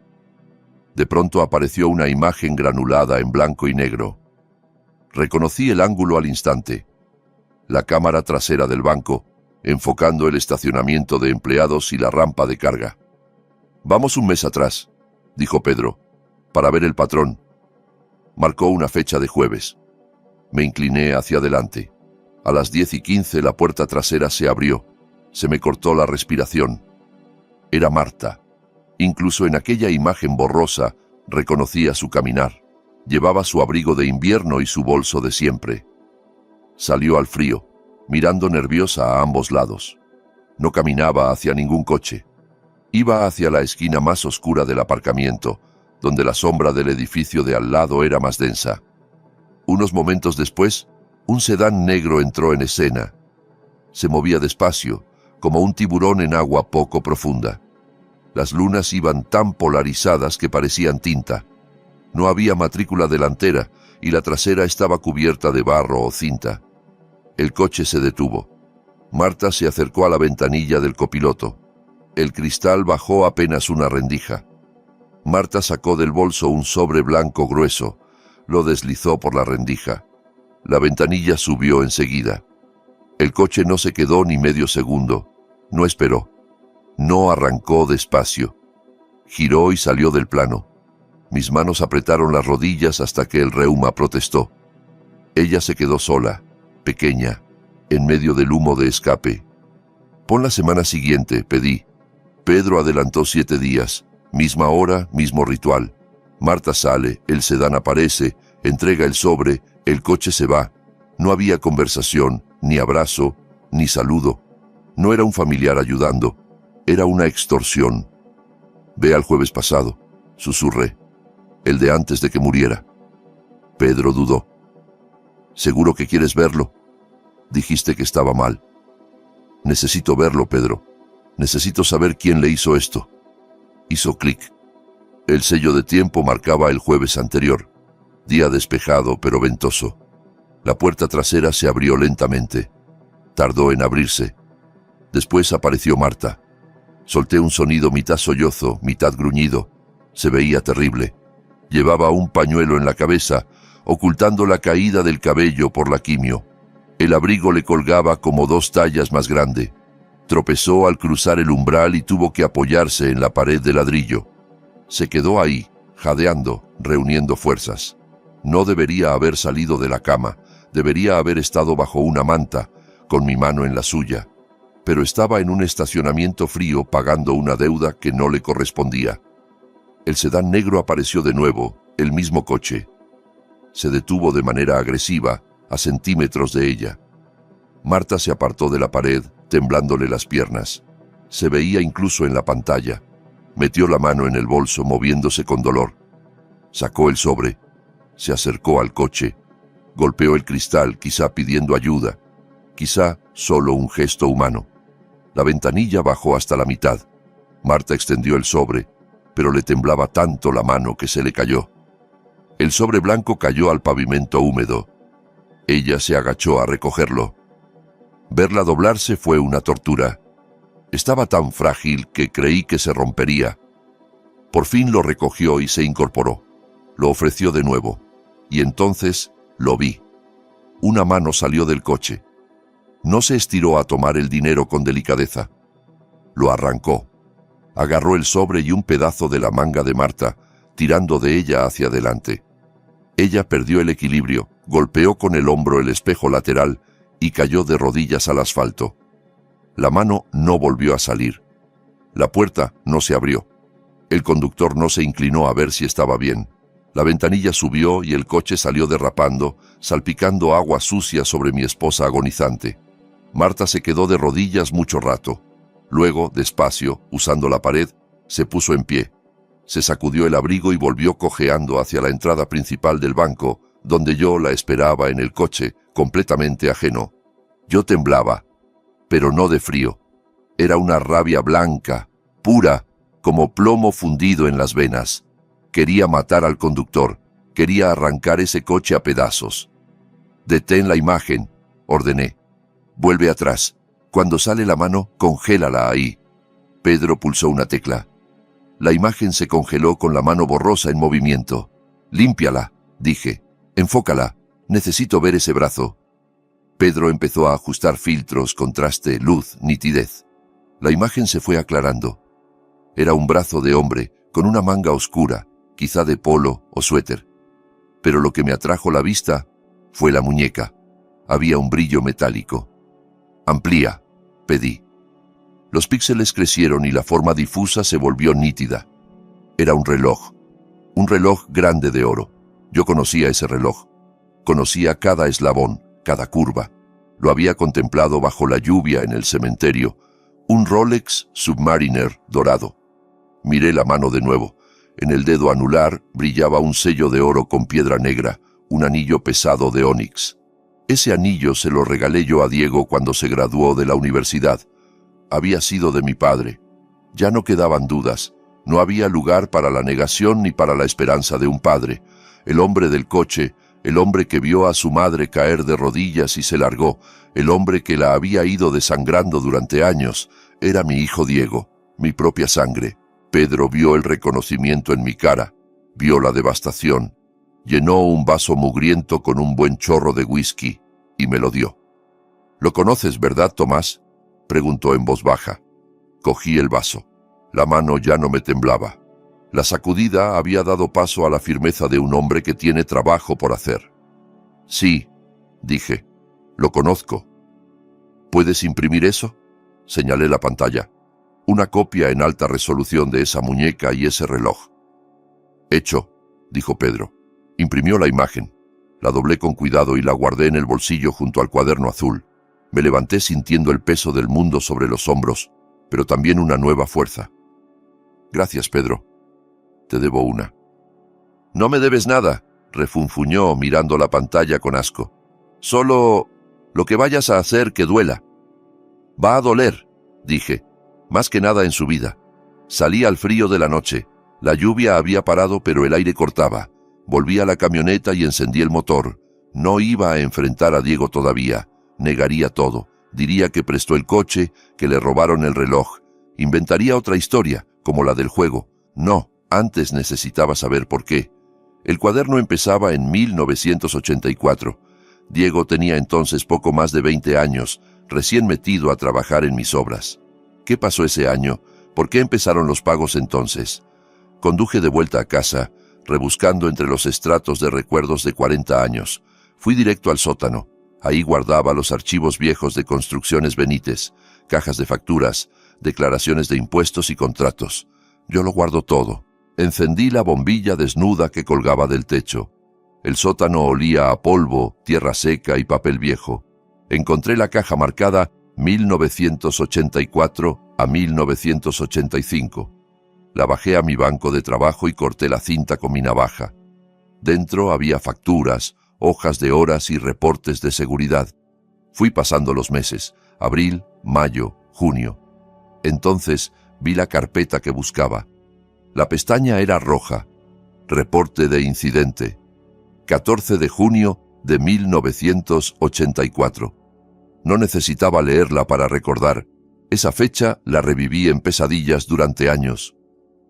De pronto apareció una imagen granulada en blanco y negro. Reconocí el ángulo al instante. La cámara trasera del banco, enfocando el estacionamiento de empleados y la rampa de carga. «Vamos un mes atrás», dijo Pedro, «para ver el patrón». Marcó una fecha de jueves. Me incliné hacia adelante. A las 10:15 la puerta trasera se abrió. Se me cortó la respiración. Era Marta. Incluso en aquella imagen borrosa reconocía su caminar. Llevaba su abrigo de invierno y su bolso de siempre. Salió al frío, mirando nerviosa a ambos lados. No caminaba hacia ningún coche. Iba hacia la esquina más oscura del aparcamiento, donde la sombra del edificio de al lado era más densa. Unos momentos después, un sedán negro entró en escena. Se movía despacio, como un tiburón en agua poco profunda. Las lunas iban tan polarizadas que parecían tinta. No había matrícula delantera y la trasera estaba cubierta de barro o cinta. El coche se detuvo. Marta se acercó a la ventanilla del copiloto. El cristal bajó apenas una rendija. Marta sacó del bolso un sobre blanco grueso. Lo deslizó por la rendija. La ventanilla subió enseguida. El coche no se quedó ni medio segundo. No esperó. No arrancó despacio. Giró y salió del plano. Mis manos apretaron las rodillas hasta que el reuma protestó. Ella se quedó sola, pequeña, en medio del humo de escape. «Pon la semana siguiente», pedí. Pedro adelantó 7 días. Misma hora, mismo ritual. Marta sale, el sedán aparece, entrega el sobre, el coche se va. No había conversación, ni abrazo, ni saludo. No era un familiar ayudando, era una extorsión. «Ve al jueves pasado», susurré, «el de antes de que muriera». Pedro dudó. «¿Seguro que quieres verlo? Dijiste que estaba mal». «Necesito verlo, Pedro. Necesito saber quién le hizo esto». Hizo clic. El sello de tiempo marcaba el jueves anterior. Día despejado pero ventoso. La puerta trasera se abrió lentamente. Tardó en abrirse. Después apareció Marta. Solté un sonido mitad sollozo, mitad gruñido. Se veía terrible. Llevaba un pañuelo en la cabeza, ocultando la caída del cabello por la quimio. El abrigo le colgaba como 2 tallas más grande. Tropezó al cruzar el umbral y tuvo que apoyarse en la pared de ladrillo. Se quedó ahí, jadeando, reuniendo fuerzas. No debería haber salido de la cama, debería haber estado bajo una manta, con mi mano en la suya. Pero estaba en un estacionamiento frío pagando una deuda que no le correspondía. El sedán negro apareció de nuevo, el mismo coche. Se detuvo de manera agresiva, a centímetros de ella. Marta se apartó de la pared, temblándole las piernas. Se veía incluso en la pantalla. Metió la mano en el bolso, moviéndose con dolor. Sacó el sobre. Se acercó al coche. Golpeó el cristal, quizá pidiendo ayuda. Quizá solo un gesto humano. La ventanilla bajó hasta la mitad. Marta extendió el sobre, pero le temblaba tanto la mano que se le cayó. El sobre blanco cayó al pavimento húmedo. Ella se agachó a recogerlo. Verla doblarse fue una tortura. Estaba tan frágil que creí que se rompería. Por fin lo recogió y se incorporó. Lo ofreció de nuevo. Y entonces lo vi. Una mano salió del coche. No se estiró a tomar el dinero con delicadeza. Lo arrancó. Agarró el sobre y un pedazo de la manga de Marta, tirando de ella hacia adelante. Ella perdió el equilibrio, golpeó con el hombro el espejo lateral y cayó de rodillas al asfalto. La mano no volvió a salir. La puerta no se abrió. El conductor no se inclinó a ver si estaba bien. La ventanilla subió y el coche salió derrapando, salpicando agua sucia sobre mi esposa agonizante. Marta se quedó de rodillas mucho rato. Luego, despacio, usando la pared, se puso en pie. Se sacudió el abrigo y volvió cojeando hacia la entrada principal del banco, donde yo la esperaba en el coche, completamente ajeno. Yo temblaba, pero no de frío. Era una rabia blanca, pura, como plomo fundido en las venas. Quería matar al conductor, quería arrancar ese coche a pedazos. «Detén la imagen», ordené. «Vuelve atrás. Cuando sale la mano, congélala ahí». Pedro pulsó una tecla. La imagen se congeló con la mano borrosa en movimiento. «Límpiala», dije. «Enfócala. Necesito ver ese brazo». Pedro empezó a ajustar filtros, contraste, luz, nitidez. La imagen se fue aclarando. Era un brazo de hombre, con una manga oscura, quizá de polo o suéter. Pero lo que me atrajo la vista fue la muñeca. Había un brillo metálico. «Amplía», pedí. Los píxeles crecieron y la forma difusa se volvió nítida. Era un reloj grande de oro. Yo conocía ese reloj. Conocía cada eslabón, cada curva. Lo había contemplado bajo la lluvia en el cementerio. Un Rolex Submariner dorado. Miré la mano de nuevo. En el dedo anular brillaba un sello de oro con piedra negra, un anillo pesado de ónix. Ese anillo se lo regalé yo a Diego cuando se graduó de la universidad. Había sido de mi padre. Ya no quedaban dudas. No había lugar para la negación ni para la esperanza de un padre. El hombre del coche, el hombre que vio a su madre caer de rodillas y se largó, el hombre que la había ido desangrando durante años, era mi hijo Diego, mi propia sangre. Pedro vio el reconocimiento en mi cara, vio la devastación. Llenó un vaso mugriento con un buen chorro de whisky y me lo dio. «¿Lo conoces, verdad, Tomás?», preguntó en voz baja. Cogí el vaso. La mano ya no me temblaba. La sacudida había dado paso a la firmeza de un hombre que tiene trabajo por hacer. «Sí», dije, «lo conozco». «¿Puedes imprimir eso?», señalé la pantalla. «Una copia en alta resolución de esa muñeca y ese reloj». «Hecho», dijo Pedro. Imprimió la imagen. La doblé con cuidado y la guardé en el bolsillo junto al cuaderno azul. Me levanté sintiendo el peso del mundo sobre los hombros, pero también una nueva fuerza. «Gracias, Pedro. Te debo una». «No me debes nada», refunfuñó mirando la pantalla con asco. «Solo lo que vayas a hacer que duela». «Va a doler», dije, «más que nada en su vida». Salí al frío de la noche. La lluvia había parado, pero el aire cortaba. Volví a la camioneta y encendí el motor. No iba a enfrentar a Diego todavía. Negaría todo. Diría que prestó el coche, que le robaron el reloj. Inventaría otra historia, como la del juego. No, antes necesitaba saber por qué. El cuaderno empezaba en 1984. Diego tenía entonces poco más de 20 años. recién metido a trabajar en mis obras. ¿Qué pasó ese año? ¿Por qué empezaron los pagos entonces? Conduje de vuelta a casa, rebuscando entre los estratos de recuerdos de 40 años. Fui directo al sótano. Ahí guardaba los archivos viejos de Construcciones Benítez, cajas de facturas, declaraciones de impuestos y contratos. Yo lo guardo todo. Encendí la bombilla desnuda que colgaba del techo. El sótano olía a polvo, tierra seca y papel viejo. Encontré la caja marcada 1984 a 1985. La bajé a mi banco de trabajo y corté la cinta con mi navaja. Dentro había facturas, hojas de horas y reportes de seguridad. Fui pasando los meses, abril, mayo, junio. Entonces vi la carpeta que buscaba. La pestaña era roja. Reporte de incidente. 14 de junio de 1984. No necesitaba leerla para recordar. Esa fecha la reviví en pesadillas durante años.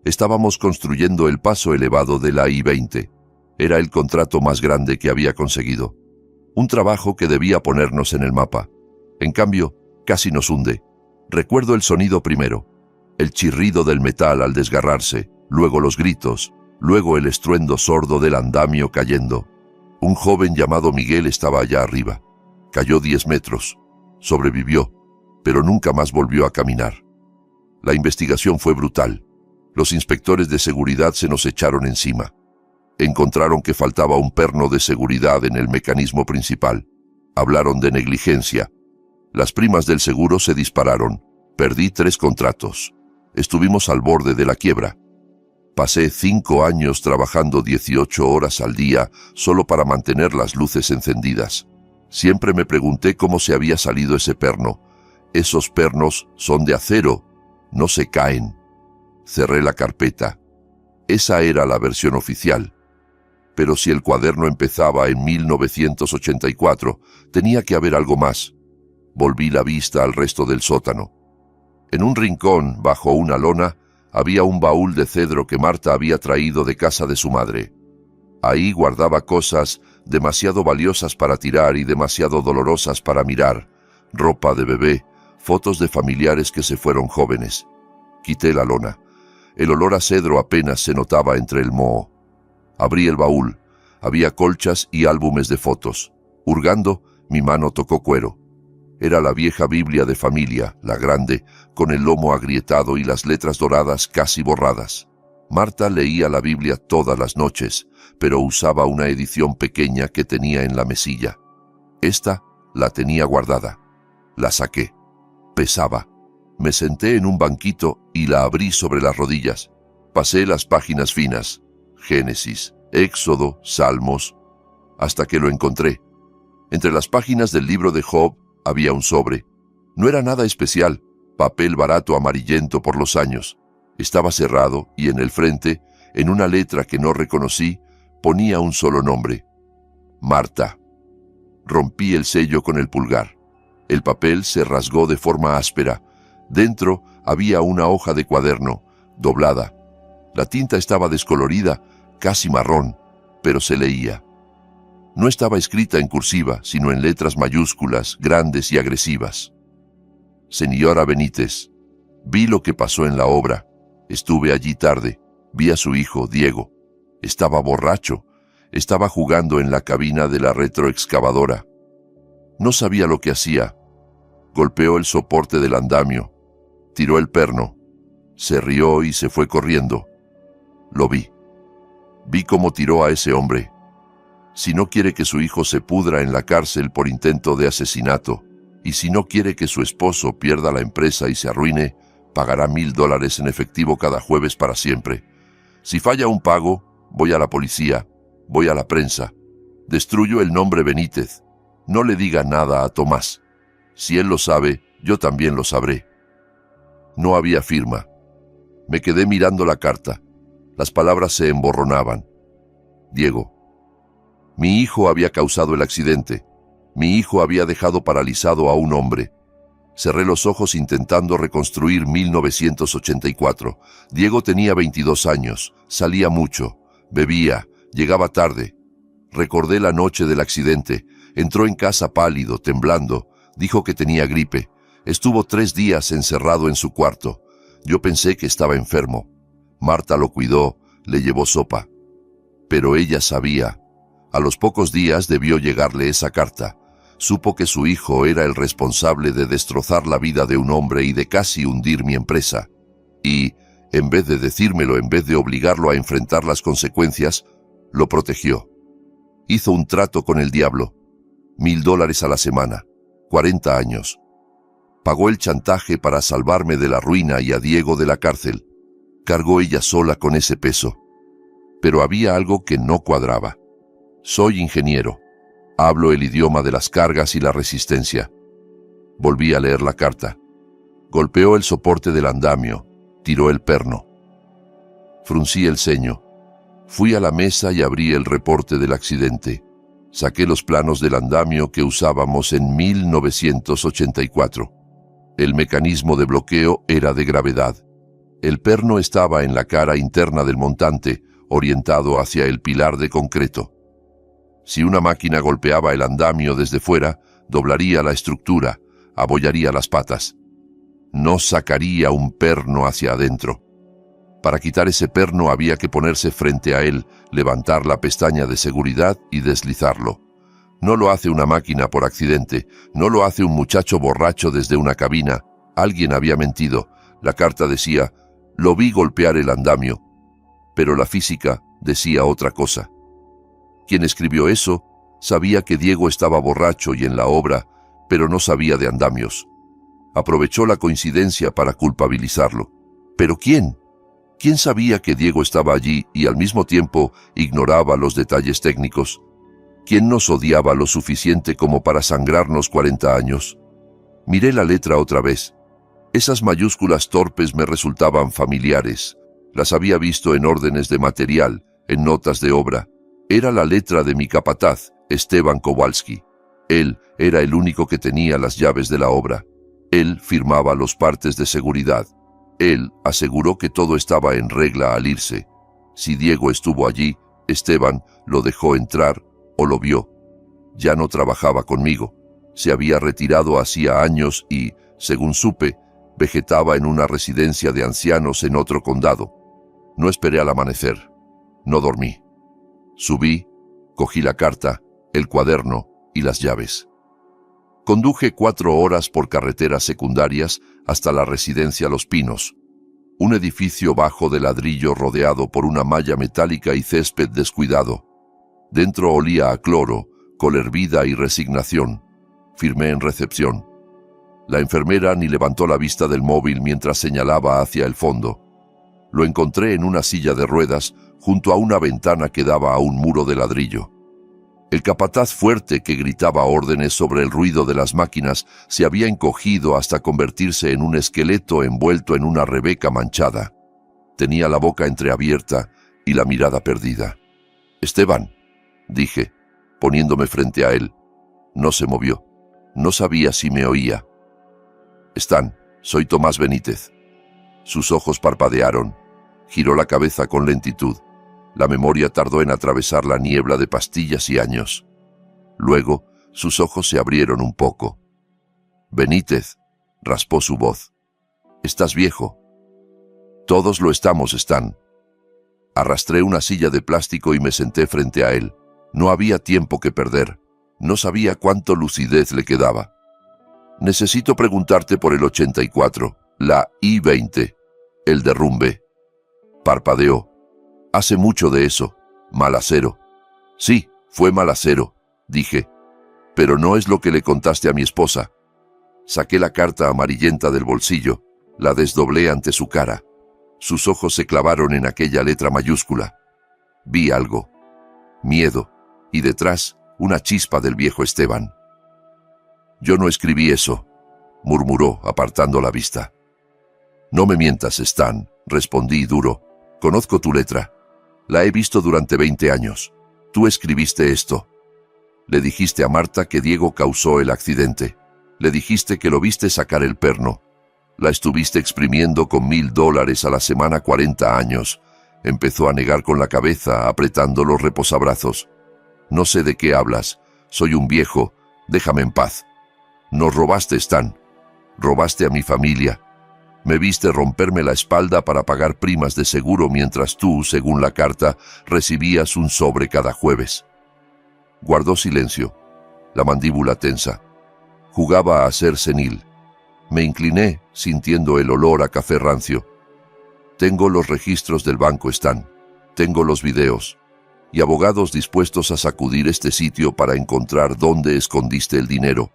Estábamos construyendo el paso elevado de la I-20. Era el contrato más grande que había conseguido. Un trabajo que debía ponernos en el mapa. En cambio, casi nos hunde. Recuerdo el sonido primero. El chirrido del metal al desgarrarse, luego los gritos, luego el estruendo sordo del andamio cayendo. Un joven llamado Miguel estaba allá arriba. Cayó 10 metros. Sobrevivió, pero nunca más volvió a caminar. La investigación fue brutal. Los inspectores de seguridad se nos echaron encima. Encontraron que faltaba un perno de seguridad en el mecanismo principal. Hablaron de negligencia. Las primas del seguro se dispararon. Perdí 3 contratos. Estuvimos al borde de la quiebra. Pasé 5 años trabajando 18 horas al día solo para mantener las luces encendidas. Siempre me pregunté cómo se había salido ese perno. Esos pernos son de acero, no se caen. Cerré la carpeta. Esa era la versión oficial. Pero si el cuaderno empezaba en 1984, tenía que haber algo más. Volví la vista al resto del sótano. En un rincón, bajo una lona, había un baúl de cedro que Marta había traído de casa de su madre. Ahí guardaba cosas demasiado valiosas para tirar y demasiado dolorosas para mirar. Ropa de bebé, fotos de familiares que se fueron jóvenes. Quité la lona. El olor a cedro apenas se notaba entre el moho. Abrí el baúl. Había colchas y álbumes de fotos. Hurgando, mi mano tocó cuero. Era la vieja Biblia de familia, la grande, con el lomo agrietado y las letras doradas casi borradas. Marta leía la Biblia todas las noches, pero usaba una edición pequeña que tenía en la mesilla. Esta la tenía guardada. La saqué. Pesaba. Me senté en un banquito y la abrí sobre las rodillas. Pasé las páginas finas. Génesis, Éxodo, Salmos, hasta que lo encontré. Entre las páginas del libro de Job había un sobre. No era nada especial, papel barato amarillento por los años. Estaba cerrado y en el frente, en una letra que no reconocí, ponía un solo nombre. Marta. Rompí el sello con el pulgar. El papel se rasgó de forma áspera. Dentro había una hoja de cuaderno, doblada. La tinta estaba descolorida, casi marrón, pero se leía. No estaba escrita en cursiva, sino en letras mayúsculas, grandes y agresivas. Señora Benítez, vi lo que pasó en la obra. Estuve allí tarde. Vi a su hijo, Diego. Estaba borracho. Estaba jugando en la cabina de la retroexcavadora. No sabía lo que hacía. Golpeó el soporte del andamio. Tiró el perno. Se rió y se fue corriendo. Lo vi. Vi cómo tiró a ese hombre. Si no quiere que su hijo se pudra en la cárcel por intento de asesinato, y si no quiere que su esposo pierda la empresa y se arruine, pagará $1000 en efectivo cada jueves para siempre. Si falla un pago, voy a la policía, voy a la prensa. Destruyo el nombre Benítez. No le diga nada a Tomás. Si él lo sabe, yo también lo sabré. No había firma. Me quedé mirando la carta. Las palabras se emborronaban. Diego. Mi hijo había causado el accidente. Mi hijo había dejado paralizado a un hombre. Cerré los ojos intentando reconstruir 1984. Diego tenía 22 años, salía mucho, bebía, llegaba tarde. Recordé la noche del accidente. Entró en casa pálido, temblando. Dijo que tenía gripe. Estuvo 3 días encerrado en su cuarto. Yo pensé que estaba enfermo. Marta lo cuidó, le llevó sopa. Pero ella sabía. A los pocos días debió llegarle esa carta. Supo que su hijo era el responsable de destrozar la vida de un hombre y de casi hundir mi empresa. Y, en vez de decírmelo, en vez de obligarlo a enfrentar las consecuencias, lo protegió. Hizo un trato con el diablo. $1000 a la semana. 40 años. Pagó el chantaje para salvarme de la ruina y a Diego de la cárcel. Cargó ella sola con ese peso. Pero había algo que no cuadraba. Soy ingeniero. Hablo el idioma de las cargas y la resistencia. Volví a leer la carta. Golpeó el soporte del andamio. Tiró el perno. Fruncí el ceño. Fui a la mesa y abrí el reporte del accidente. Saqué los planos del andamio que usábamos en 1984. El mecanismo de bloqueo era de gravedad. El perno estaba en la cara interna del montante, orientado hacia el pilar de concreto. Si una máquina golpeaba el andamio desde fuera, doblaría la estructura, abollaría las patas. No sacaría un perno hacia adentro. Para quitar ese perno había que ponerse frente a él, levantar la pestaña de seguridad y deslizarlo. No lo hace una máquina por accidente, no lo hace un muchacho borracho desde una cabina. Alguien había mentido. La carta decía, lo vi golpear el andamio. Pero la física decía otra cosa. Quien escribió eso sabía que Diego estaba borracho y en la obra, pero no sabía de andamios. Aprovechó la coincidencia para culpabilizarlo. ¿Pero quién? ¿Quién sabía que Diego estaba allí y al mismo tiempo ignoraba los detalles técnicos? ¿Quién nos odiaba lo suficiente como para sangrarnos 40 años? Miré la letra otra vez. Esas mayúsculas torpes me resultaban familiares. Las había visto en órdenes de material, en notas de obra. Era la letra de mi capataz, Esteban Kowalski. Él era el único que tenía las llaves de la obra. Él firmaba los partes de seguridad. Él aseguró que todo estaba en regla al irse. Si Diego estuvo allí, Esteban lo dejó entrar o lo vio. Ya no trabajaba conmigo. Se había retirado hacía años y, según supe, vegetaba en una residencia de ancianos en otro condado. No esperé al amanecer. No dormí. Subí, cogí la carta, el cuaderno y las llaves. Conduje 4 horas por carreteras secundarias hasta la residencia Los Pinos, un edificio bajo de ladrillo rodeado por una malla metálica y césped descuidado. Dentro olía a cloro, col hervida y resignación. Firmé en recepción. La enfermera ni levantó la vista del móvil mientras señalaba hacia el fondo. Lo encontré en una silla de ruedas junto a una ventana que daba a un muro de ladrillo. El capataz fuerte que gritaba órdenes sobre el ruido de las máquinas se había encogido hasta convertirse en un esqueleto envuelto en una rebeca manchada. Tenía la boca entreabierta y la mirada perdida. «Esteban», dije, poniéndome frente a él. No se movió. No sabía si me oía. «Stan, soy Tomás Benítez». Sus ojos parpadearon. Giró la cabeza con lentitud. La memoria tardó en atravesar la niebla de pastillas y años. Luego, sus ojos se abrieron un poco. «Benítez», raspó su voz. «Estás viejo». «Todos lo estamos, Stan». Arrastré una silla de plástico y me senté frente a él. No había tiempo que perder. No sabía cuánto lucidez le quedaba. «Necesito preguntarte por el 84, la I-20, el derrumbe». Parpadeó. «Hace mucho de eso. Malacero». «Sí, fue Malacero», dije. «Pero no es lo que le contaste a mi esposa». Saqué la carta amarillenta del bolsillo. La desdoblé ante su cara. Sus ojos se clavaron en aquella letra mayúscula. Vi algo. Miedo. Y detrás, una chispa del viejo Esteban. «Yo no escribí eso», murmuró, apartando la vista. «No me mientas, Stan», respondí duro. «Conozco tu letra. La he visto durante 20 años. Tú escribiste esto. Le dijiste a Marta que Diego causó el accidente. Le dijiste que lo viste sacar el perno. La estuviste exprimiendo con $1000 a la semana 40 años. Empezó a negar con la cabeza, apretando los reposabrazos. «No sé de qué hablas. Soy un viejo. Déjame en paz». Nos robaste, Stan. Robaste a mi familia. Me viste romperme la espalda para pagar primas de seguro mientras tú, según la carta, recibías un sobre cada jueves. Guardó silencio, la mandíbula tensa. Jugaba a ser senil. Me incliné, sintiendo el olor a café rancio. Tengo los registros del banco, Stan. Tengo los videos. Y abogados dispuestos a sacudir este sitio para encontrar dónde escondiste el dinero.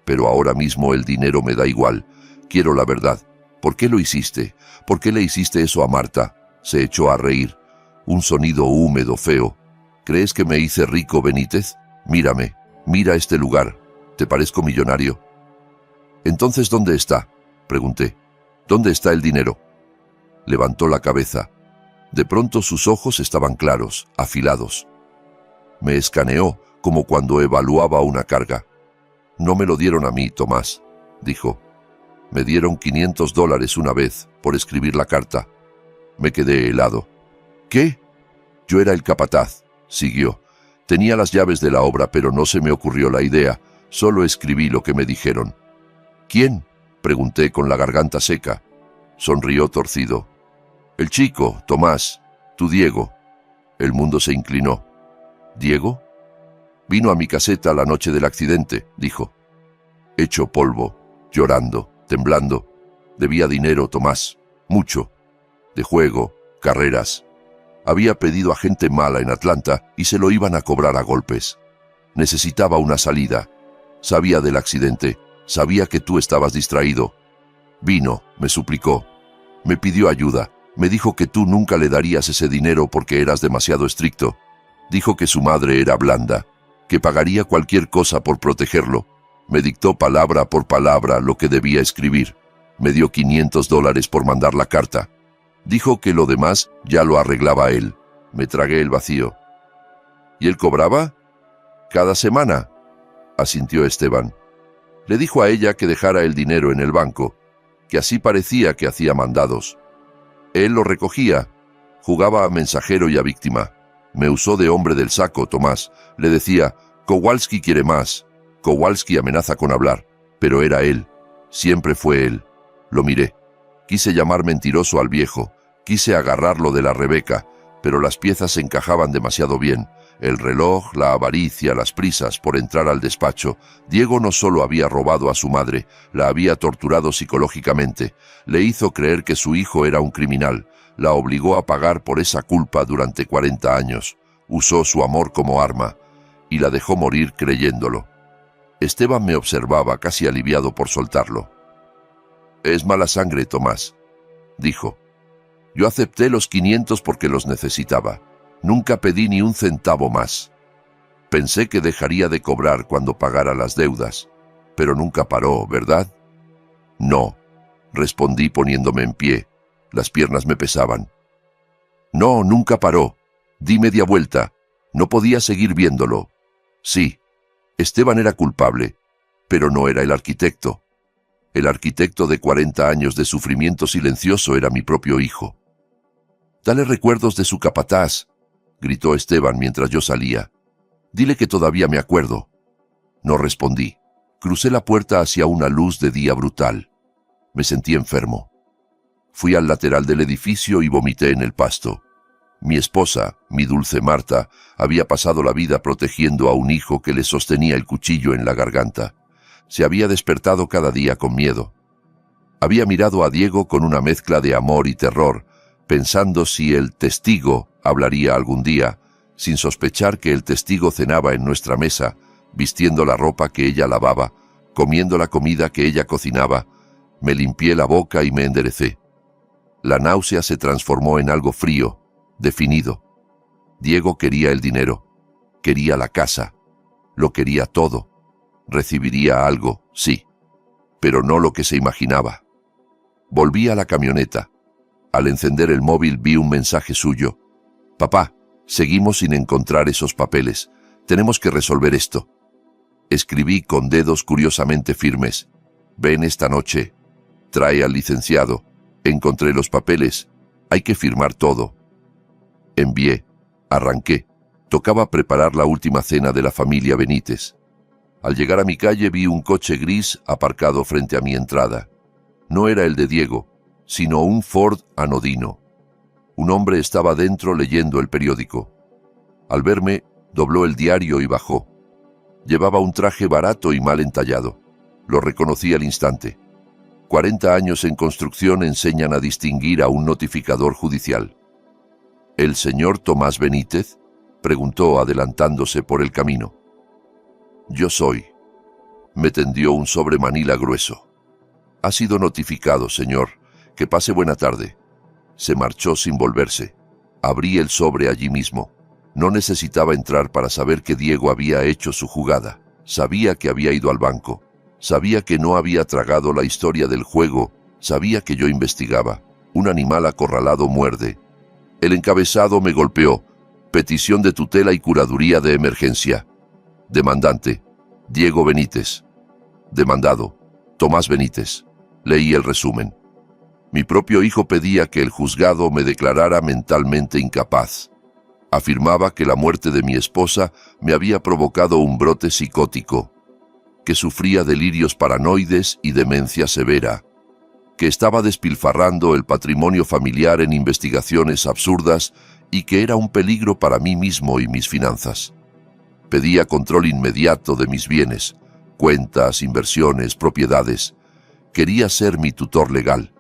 Pero ahora mismo el dinero me da igual. Quiero la verdad. ¿Por qué lo hiciste? ¿Por qué le hiciste eso a Marta? Se echó a reír. Un sonido húmedo, feo. ¿Crees que me hice rico, Benítez? Mírame. Mira este lugar. ¿Te parezco millonario? Entonces, ¿dónde está? Pregunté. ¿Dónde está el dinero? Levantó la cabeza. De pronto sus ojos estaban claros, afilados. Me escaneó como cuando evaluaba una carga. No me lo dieron a mí, Tomás, dijo. Me dieron $500 una vez por escribir la carta. Me quedé helado. ¿Qué? Yo era el capataz, siguió. Tenía las llaves de la obra, pero no se me ocurrió la idea. Solo escribí lo que me dijeron. ¿Quién? Pregunté con la garganta seca. Sonrió torcido. El chico, Tomás, tu Diego. El mundo se inclinó. ¿Diego? Vino a mi caseta la noche del accidente, dijo. Hecho polvo, llorando, temblando. Debía dinero, Tomás, mucho. De juego, carreras. Había pedido a gente mala en Atlanta y se lo iban a cobrar a golpes. Necesitaba una salida. Sabía del accidente. Sabía que tú estabas distraído. Vino, me suplicó. Me pidió ayuda. Me dijo que tú nunca le darías ese dinero porque eras demasiado estricto. Dijo que su madre era blanda, que pagaría cualquier cosa por protegerlo. Me dictó palabra por palabra lo que debía escribir. Me dio $500 por mandar la carta. Dijo que lo demás ya lo arreglaba él. Me tragué el vacío. ¿Y él cobraba? Cada semana, asintió Esteban. Le dijo a ella que dejara el dinero en el banco, que así parecía que hacía mandados. Él lo recogía, jugaba a mensajero y a víctima. Me usó de hombre del saco, Tomás. Le decía, Kowalski quiere más. Kowalski amenaza con hablar. Pero era él. Siempre fue él. Lo miré. Quise llamar mentiroso al viejo. Quise agarrarlo de la Rebeca, pero las piezas encajaban demasiado bien. El reloj, la avaricia, las prisas por entrar al despacho. Diego no solo había robado a su madre, la había torturado psicológicamente. Le hizo creer que su hijo era un criminal. La obligó a pagar por esa culpa durante 40 años. Usó su amor como arma y la dejó morir creyéndolo. Esteban me observaba, casi aliviado por soltarlo. Es mala sangre, Tomás, dijo. Yo acepté los 500 porque los necesitaba. Nunca pedí ni un centavo más. Pensé que dejaría de cobrar cuando pagara las deudas, pero nunca paró, ¿verdad? No, respondí poniéndome en pie. Las piernas me pesaban. No, nunca paró. Di media vuelta. No podía seguir viéndolo. Sí, Esteban era culpable, pero no era el arquitecto. El arquitecto de 40 años de sufrimiento silencioso era mi propio hijo. Dale recuerdos de su capataz, gritó Esteban mientras yo salía. Dile que todavía me acuerdo. No respondí. Crucé la puerta hacia una luz de día brutal. Me sentí enfermo. Fui al lateral del edificio y vomité en el pasto. Mi esposa, mi dulce Marta, había pasado la vida protegiendo a un hijo que le sostenía el cuchillo en la garganta. Se había despertado cada día con miedo. Había mirado a Diego con una mezcla de amor y terror, pensando si el testigo hablaría algún día, sin sospechar que el testigo cenaba en nuestra mesa, vistiendo la ropa que ella lavaba, comiendo la comida que ella cocinaba. Me limpié la boca y me enderecé. La náusea se transformó en algo frío, definido. Diego quería el dinero, quería la casa, lo quería todo. Recibiría algo, sí, pero no lo que se imaginaba. Volví a la camioneta. Al encender el móvil vi un mensaje suyo. Papá, seguimos sin encontrar esos papeles. Tenemos que resolver esto. Escribí con dedos curiosamente firmes. Ven esta noche. Trae al licenciado. Encontré los papeles. Hay que firmar todo. Envié. Arranqué. Tocaba preparar la última cena de la familia Benítez. Al llegar a mi calle vi un coche gris aparcado frente a mi entrada. No era el de Diego, sino un Ford anodino. Un hombre estaba dentro leyendo el periódico. Al verme, dobló el diario y bajó. Llevaba un traje barato y mal entallado. Lo reconocí al instante. 40 años en construcción enseñan a distinguir a un notificador judicial. ¿El señor Tomás Benítez?, preguntó adelantándose por el camino. Yo soy. Me tendió un sobre manila grueso. Ha sido notificado, señor. Que pase buena tarde. Se marchó sin volverse. Abrí el sobre allí mismo. No necesitaba entrar para saber que Diego había hecho su jugada. Sabía que había ido al banco. Sabía que no había tragado la historia del juego. Sabía que yo investigaba. Un animal acorralado muerde. El encabezado me golpeó. Petición de tutela y curaduría de emergencia. Demandante: Diego Benítez. Demandado: Tomás Benítez. Leí el resumen. Mi propio hijo pedía que el juzgado me declarara mentalmente incapaz. Afirmaba que la muerte de mi esposa me había provocado un brote psicótico, que sufría delirios paranoides y demencia severa, que estaba despilfarrando el patrimonio familiar en investigaciones absurdas y que era un peligro para mí mismo y mis finanzas. Pedía control inmediato de mis bienes, cuentas, inversiones, propiedades. Quería ser mi tutor legal.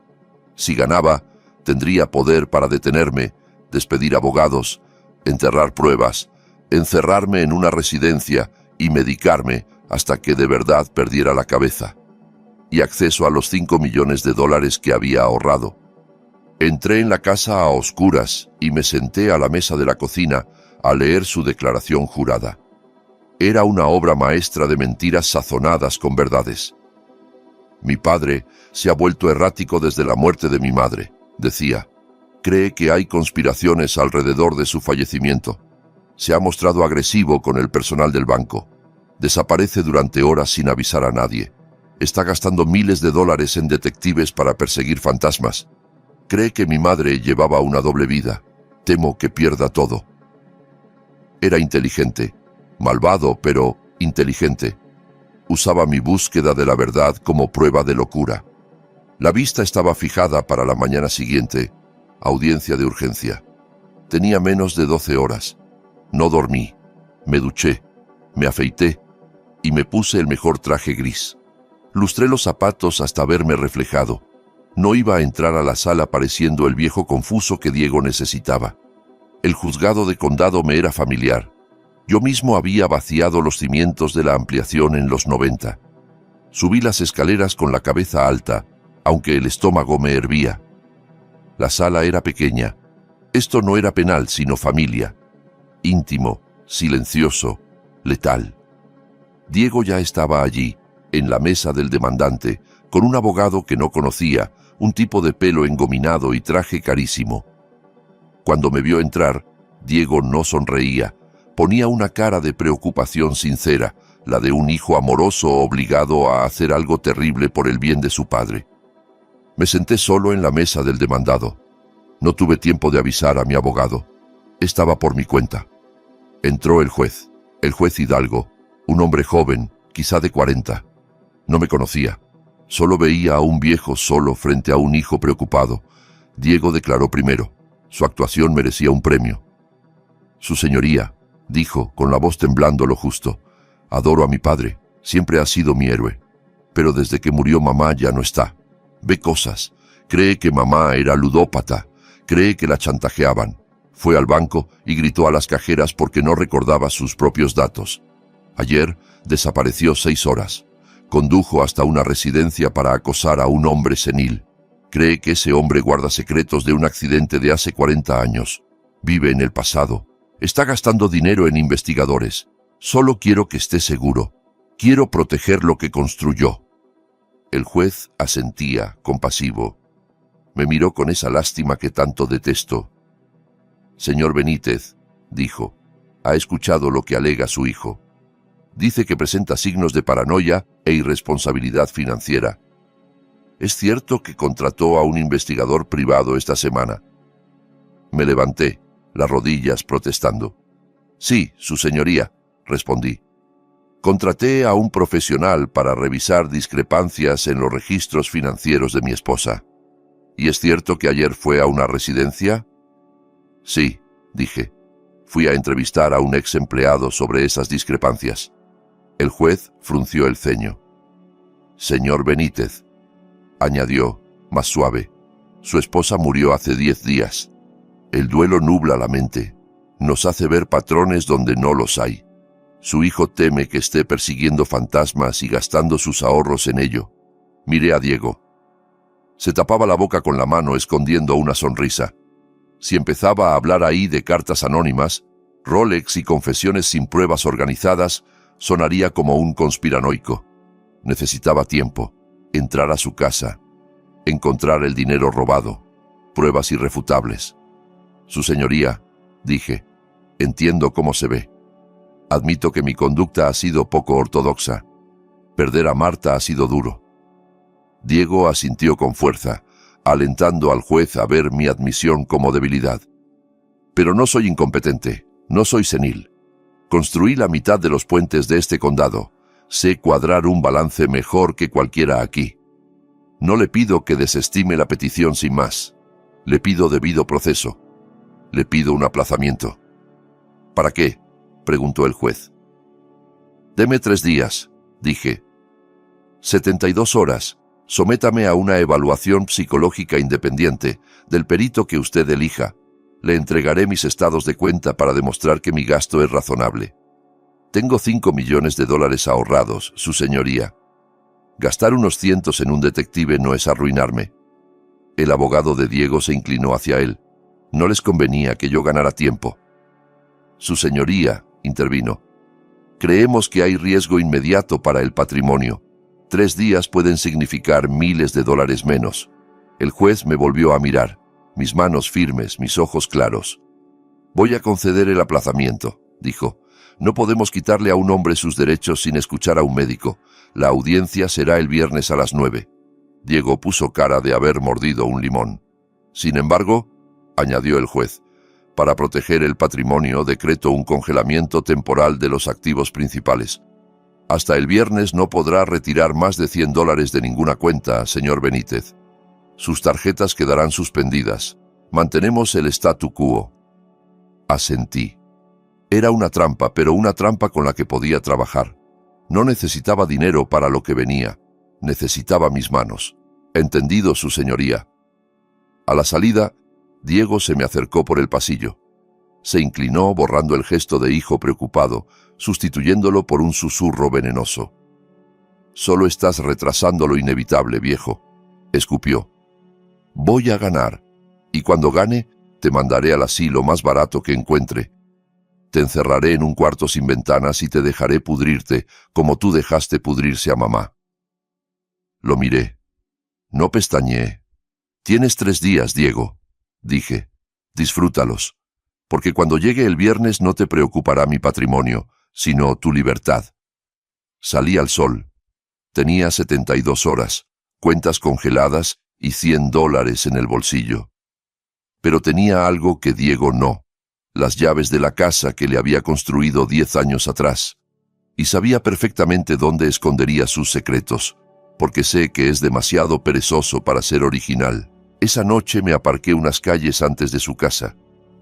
Si ganaba, tendría poder para detenerme, despedir abogados, enterrar pruebas, encerrarme en una residencia y medicarme hasta que de verdad perdiera la cabeza. Y acceso a los $5 millones que había ahorrado. Entré en la casa a oscuras y me senté a la mesa de la cocina a leer su declaración jurada. Era una obra maestra de mentiras sazonadas con verdades. Mi padre se ha vuelto errático desde la muerte de mi madre, decía. Cree que hay conspiraciones alrededor de su fallecimiento. Se ha mostrado agresivo con el personal del banco. Desaparece durante horas sin avisar a nadie. Está gastando miles de dólares en detectives para perseguir fantasmas. Cree que mi madre llevaba una doble vida. Temo que pierda todo. Era inteligente, malvado, pero inteligente. Usaba mi búsqueda de la verdad como prueba de locura. La vista estaba fijada para la mañana siguiente, audiencia de urgencia. Tenía menos de 12 horas. No dormí. Me duché, me afeité y me puse el mejor traje gris. Lustré los zapatos hasta verme reflejado. No iba a entrar a la sala pareciendo el viejo confuso que Diego necesitaba. El juzgado de condado me era familiar. Yo mismo había vaciado los cimientos de la ampliación en los 90. Subí las escaleras con la cabeza alta, aunque el estómago me hervía. La sala era pequeña. Esto no era penal, sino familia. Íntimo, silencioso, letal. Diego ya estaba allí, en la mesa del demandante, con un abogado que no conocía, un tipo de pelo engominado y traje carísimo. Cuando me vio entrar, Diego no sonreía. Ponía una cara de preocupación sincera, la de un hijo amoroso obligado a hacer algo terrible por el bien de su padre. Me senté solo en la mesa del demandado. No tuve tiempo de avisar a mi abogado. Estaba por mi cuenta. Entró el juez Hidalgo, un hombre joven, quizá de 40. No me conocía. Solo veía a un viejo solo frente a un hijo preocupado. Diego declaró primero. Su actuación merecía un premio. Su señoría, dijo, con la voz temblando lo justo, adoro a mi padre, siempre ha sido mi héroe. Pero desde que murió mamá ya no está. Ve cosas. Cree que mamá era ludópata. Cree que la chantajeaban. Fue al banco y gritó a las cajeras porque no recordaba sus propios datos. Ayer desapareció 6 horas. Condujo hasta una residencia para acosar a un hombre senil. Cree que ese hombre guarda secretos de un accidente de hace 40 años. Vive en el pasado. Está gastando dinero en investigadores. Solo quiero que esté seguro. Quiero proteger lo que construyó. El juez asentía, compasivo. Me miró con esa lástima que tanto detesto. Señor Benítez, dijo, ha escuchado lo que alega su hijo. Dice que presenta signos de paranoia e irresponsabilidad financiera. ¿Es cierto que contrató a un investigador privado esta semana? Me levanté, las rodillas protestando. Sí, su señoría, respondí. Contraté a un profesional para revisar discrepancias en los registros financieros de mi esposa. ¿Y es cierto que ayer fue a una residencia? Sí, dije. Fui a entrevistar a un ex empleado sobre esas discrepancias. El juez frunció el ceño. Señor Benítez, añadió, más suave, su esposa murió hace 10 días. El duelo nubla la mente, nos hace ver patrones donde no los hay. Su hijo teme que esté persiguiendo fantasmas y gastando sus ahorros en ello. Miré a Diego. Se tapaba la boca con la mano escondiendo una sonrisa. Si empezaba a hablar ahí de cartas anónimas, Rolex y confesiones sin pruebas organizadas, sonaría como un conspiranoico. Necesitaba tiempo, entrar a su casa, encontrar el dinero robado, pruebas irrefutables. Su señoría, dije, entiendo cómo se ve. Admito que mi conducta ha sido poco ortodoxa. Perder a Marta ha sido duro. Diego asintió con fuerza, alentando al juez a ver mi admisión como debilidad. Pero no soy incompetente, no soy senil. Construí la mitad de los puentes de este condado. Sé cuadrar un balance mejor que cualquiera aquí. No le pido que desestime la petición sin más. Le pido debido proceso. Le pido un aplazamiento. ¿Para qué?, preguntó el juez. Deme 3 días, dije. 72 horas. Sométame a una evaluación psicológica independiente del perito que usted elija. Le entregaré mis estados de cuenta para demostrar que mi gasto es razonable. Tengo $5 millones ahorrados, su señoría. Gastar unos cientos en un detective no es arruinarme. El abogado de Diego se inclinó hacia él. No les convenía que yo ganara tiempo. Su señoría, intervino. Creemos que hay riesgo inmediato para el patrimonio. 3 días pueden significar miles de dólares menos. El juez me volvió a mirar, mis manos firmes, mis ojos claros. Voy a conceder el aplazamiento, dijo. No podemos quitarle a un hombre sus derechos sin escuchar a un médico. La audiencia será el viernes a las 9. Diego puso cara de haber mordido un limón. Sin embargo, añadió el juez, para proteger el patrimonio decreto un congelamiento temporal de los activos principales. Hasta el viernes no podrá retirar más de $100 de ninguna cuenta, señor Benítez. Sus tarjetas quedarán suspendidas. Mantenemos el statu quo. Asentí. Era una trampa, pero una trampa con la que podía trabajar. No necesitaba dinero para lo que venía. Necesitaba mis manos. Entendido, su señoría. A la salida, Diego se me acercó por el pasillo. Se inclinó borrando el gesto de hijo preocupado, sustituyéndolo por un susurro venenoso. Solo estás retrasando lo inevitable, viejo, escupió. Voy a ganar, y cuando gane, te mandaré al asilo más barato que encuentre. Te encerraré en un cuarto sin ventanas y te dejaré pudrirte como tú dejaste pudrirse a mamá. Lo miré. No pestañeé. Tienes 3 días, Diego, dije. Disfrútalos, porque cuando llegue el viernes no te preocupará mi patrimonio, sino tu libertad. Salí al sol. Tenía 72 horas, cuentas congeladas y $100 en el bolsillo. Pero tenía algo que Diego no. Las llaves de la casa que le había construido 10 años atrás, y sabía perfectamente dónde escondería sus secretos, porque sé que es demasiado perezoso para ser original. Esa noche me aparqué unas calles antes de su casa.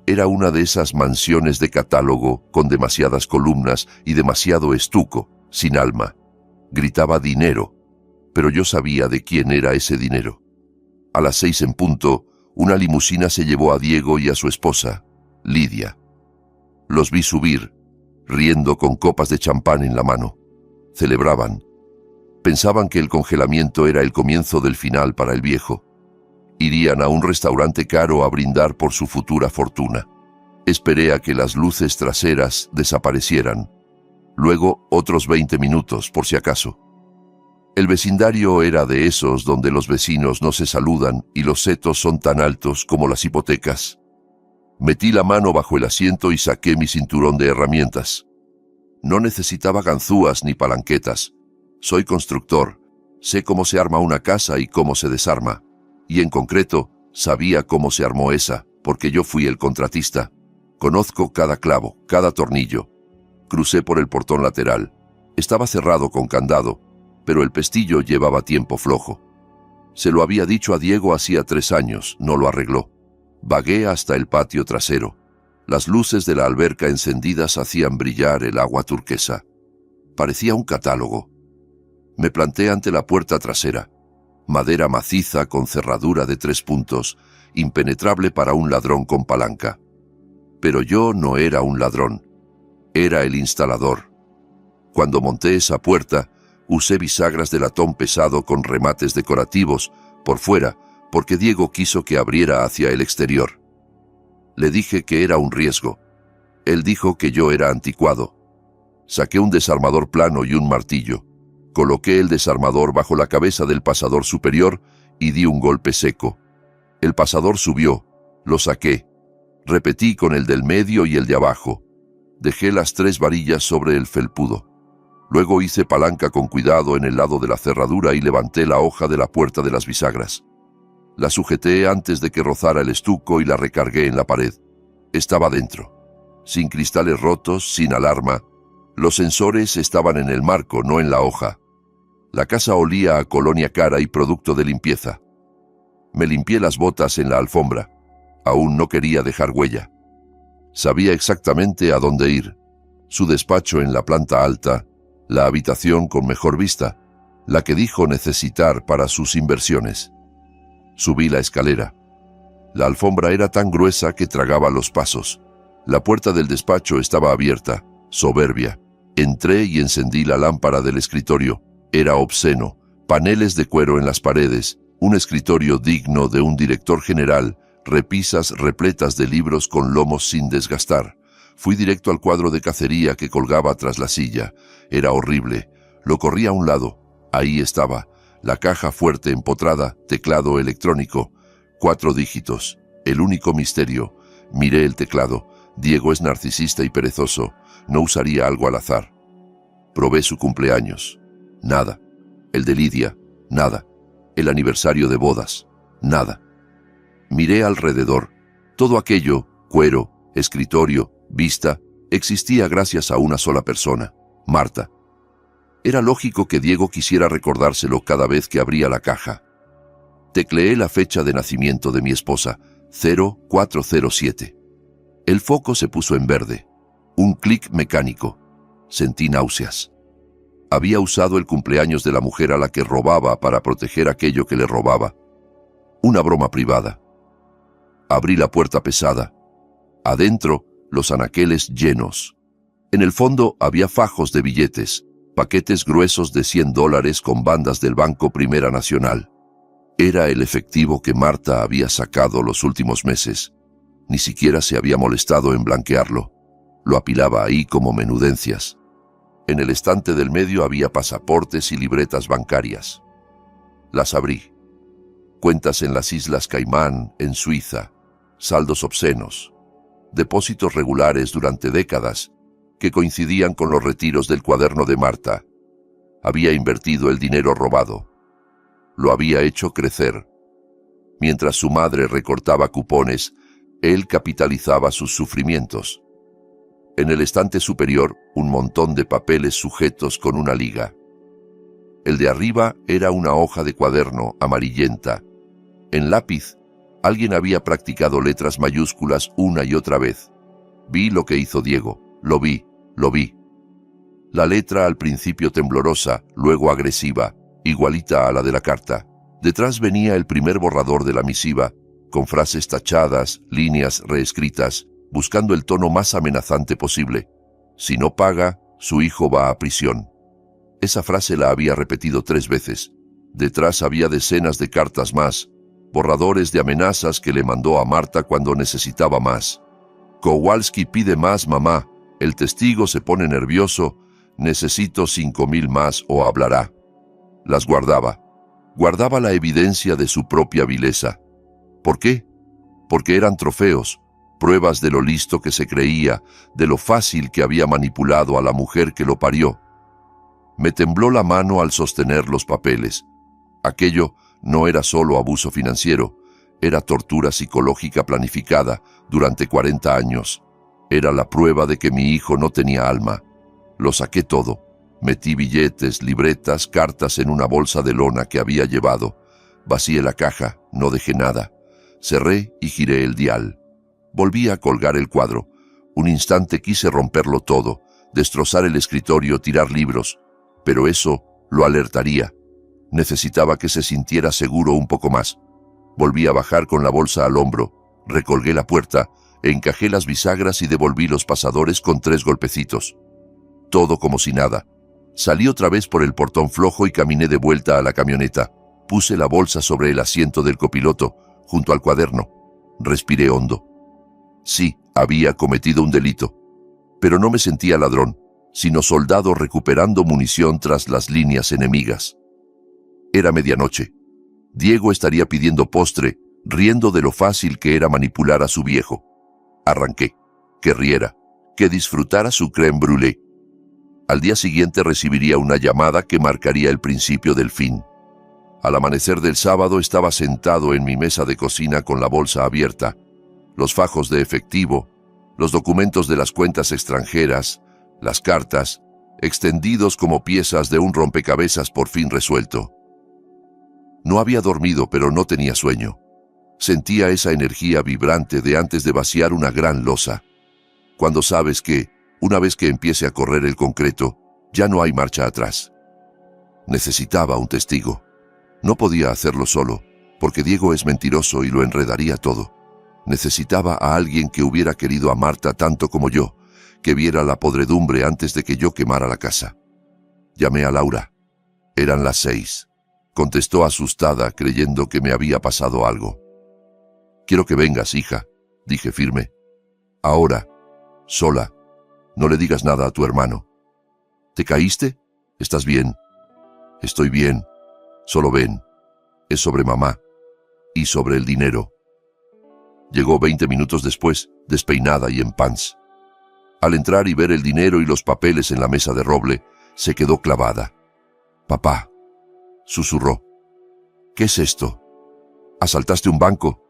Era una de esas mansiones de catálogo con demasiadas columnas y demasiado estuco, sin alma. Gritaba dinero, pero yo sabía de quién era ese dinero. A las 6 en punto, una limusina se llevó a Diego y a su esposa, Lidia. Los vi subir, riendo con copas de champán en la mano. Celebraban. Pensaban que el congelamiento era el comienzo del final para el viejo. Irían a un restaurante caro a brindar por su futura fortuna. Esperé a que las luces traseras desaparecieran. Luego otros 20 minutos, por si acaso. El vecindario era de esos donde los vecinos no se saludan y los setos son tan altos como las hipotecas. Metí la mano bajo el asiento y saqué mi cinturón de herramientas. No necesitaba ganzúas ni palanquetas. Soy constructor. Sé cómo se arma una casa y cómo se desarma. Y en concreto, sabía cómo se armó esa, porque yo fui el contratista. Conozco cada clavo, cada tornillo. Crucé por el portón lateral. Estaba cerrado con candado, pero el pestillo llevaba tiempo flojo. Se lo había dicho a Diego hacía 3 años, no lo arregló. Vagué hasta el patio trasero. Las luces de la alberca encendidas hacían brillar el agua turquesa. Parecía un catálogo. Me planté ante la puerta trasera. Madera maciza con cerradura de 3 puntos, impenetrable para un ladrón con palanca. Pero yo no era un ladrón. Era el instalador. Cuando monté esa puerta, usé bisagras de latón pesado con remates decorativos por fuera, porque Diego quiso que abriera hacia el exterior. Le dije que era un riesgo. Él dijo que yo era anticuado. Saqué un desarmador plano y un martillo. Coloqué el desarmador bajo la cabeza del pasador superior y di un golpe seco. El pasador subió. Lo saqué. Repetí con el del medio y el de abajo. Dejé las 3 varillas sobre el felpudo. Luego hice palanca con cuidado en el lado de la cerradura y levanté la hoja de la puerta de las bisagras. La sujeté antes de que rozara el estuco y la recargué en la pared. Estaba dentro. Sin cristales rotos, sin alarma. Los sensores estaban en el marco, no en la hoja. La casa olía a colonia cara y producto de limpieza. Me limpié las botas en la alfombra. Aún no quería dejar huella. Sabía exactamente a dónde ir. Su despacho en la planta alta, la habitación con mejor vista, la que dijo necesitar para sus inversiones. Subí la escalera. La alfombra era tan gruesa que tragaba los pasos. La puerta del despacho estaba abierta, soberbia. Entré y encendí la lámpara del escritorio. Era obsceno, paneles de cuero en las paredes, un escritorio digno de un director general, repisas repletas de libros con lomos sin desgastar. Fui directo al cuadro de cacería que colgaba tras la silla. Era horrible. Lo corrí a un lado. Ahí estaba. La caja fuerte empotrada, teclado electrónico. 4 dígitos. El único misterio. Miré el teclado. Diego es narcisista y perezoso. No usaría algo al azar. Probé su cumpleaños. Nada. El de Lidia. Nada. El aniversario de bodas. Nada. Miré alrededor. Todo aquello, cuero, escritorio, vista, existía gracias a una sola persona, Marta. Era lógico que Diego quisiera recordárselo cada vez que abría la caja. Tecleé la fecha de nacimiento de mi esposa, 0407. El foco se puso en verde. Un clic mecánico. Sentí náuseas. Había usado el cumpleaños de la mujer a la que robaba para proteger aquello que le robaba. Una broma privada. Abrí la puerta pesada. Adentro, los anaqueles llenos. En el fondo había fajos de billetes, paquetes gruesos de $100 con bandas del Banco Primera Nacional. Era el efectivo que Marta había sacado los últimos meses. Ni siquiera se había molestado en blanquearlo. Lo apilaba ahí como menudencias. En el estante del medio había pasaportes y libretas bancarias. Las abrí. Cuentas en las Islas Caimán, en Suiza. Saldos obscenos. Depósitos regulares durante décadas, que coincidían con los retiros del cuaderno de Marta. Había invertido el dinero robado. Lo había hecho crecer. Mientras su madre recortaba cupones, él capitalizaba sus sufrimientos. En el estante superior, un montón de papeles sujetos con una liga. El de arriba era una hoja de cuaderno amarillenta. En lápiz, alguien había practicado letras mayúsculas una y otra vez. Vi lo que hizo Diego. Lo vi. La letra al principio temblorosa, luego agresiva, igualita a la de la carta. Detrás venía el primer borrador de la misiva, con frases tachadas, líneas reescritas, buscando el tono más amenazante posible. Si no paga, su hijo va a prisión. Esa frase la había repetido 3 veces. Detrás había decenas de cartas más, borradores de amenazas que le mandó a Marta cuando necesitaba más. Kowalski pide más, mamá. El testigo se pone nervioso. Necesito 5,000 más o hablará. Las guardaba. Guardaba la evidencia de su propia vileza. ¿Por qué? Porque eran trofeos, pruebas de lo listo que se creía, de lo fácil que había manipulado a la mujer que lo parió. Me tembló la mano al sostener los papeles. Aquello no era solo abuso financiero, era tortura psicológica planificada durante 40 años. Era la prueba de que mi hijo no tenía alma. Lo saqué todo. Metí billetes, libretas, cartas en una bolsa de lona que había llevado. Vacié la caja, no dejé nada. Cerré y giré el dial. Volví a colgar el cuadro. Un instante quise romperlo todo, destrozar el escritorio, tirar libros, pero eso lo alertaría. Necesitaba que se sintiera seguro un poco más. Volví a bajar con la bolsa al hombro, recolgué la puerta, encajé las bisagras y devolví los pasadores con 3 golpecitos. Todo como si nada. Salí otra vez por el portón flojo y caminé de vuelta a la camioneta. Puse la bolsa sobre el asiento del copiloto, junto al cuaderno. Respiré hondo. Sí, había cometido un delito, pero no me sentía ladrón, sino soldado recuperando munición tras las líneas enemigas. Era medianoche. Diego estaría pidiendo postre, riendo de lo fácil que era manipular a su viejo. Arranqué. Que riera, que disfrutara su crème brûlée. Al día siguiente recibiría una llamada que marcaría el principio del fin. Al amanecer del sábado estaba sentado en mi mesa de cocina con la bolsa abierta, los fajos de efectivo, los documentos de las cuentas extranjeras, las cartas, extendidos como piezas de un rompecabezas por fin resuelto. No había dormido, pero no tenía sueño. Sentía esa energía vibrante de antes de vaciar una gran losa. Cuando sabes que, una vez que empiece a correr el concreto, ya no hay marcha atrás. Necesitaba un testigo. No podía hacerlo solo, porque Diego es mentiroso y lo enredaría todo. Necesitaba a alguien que hubiera querido a Marta tanto como yo, que viera la podredumbre antes de que yo quemara la casa. Llamé a Laura. Eran las 6. Contestó asustada, creyendo que me había pasado algo. «Quiero que vengas, hija», dije firme. «Ahora, sola. No le digas nada a tu hermano». «¿Te caíste? ¿Estás bien?» «Estoy bien. Solo ven. Es sobre mamá. Y sobre el dinero». Llegó 20 minutos después, despeinada y en pants. Al entrar y ver el dinero y los papeles en la mesa de roble, se quedó clavada. «Papá», susurró. «¿Qué es esto? ¿Asaltaste un banco?»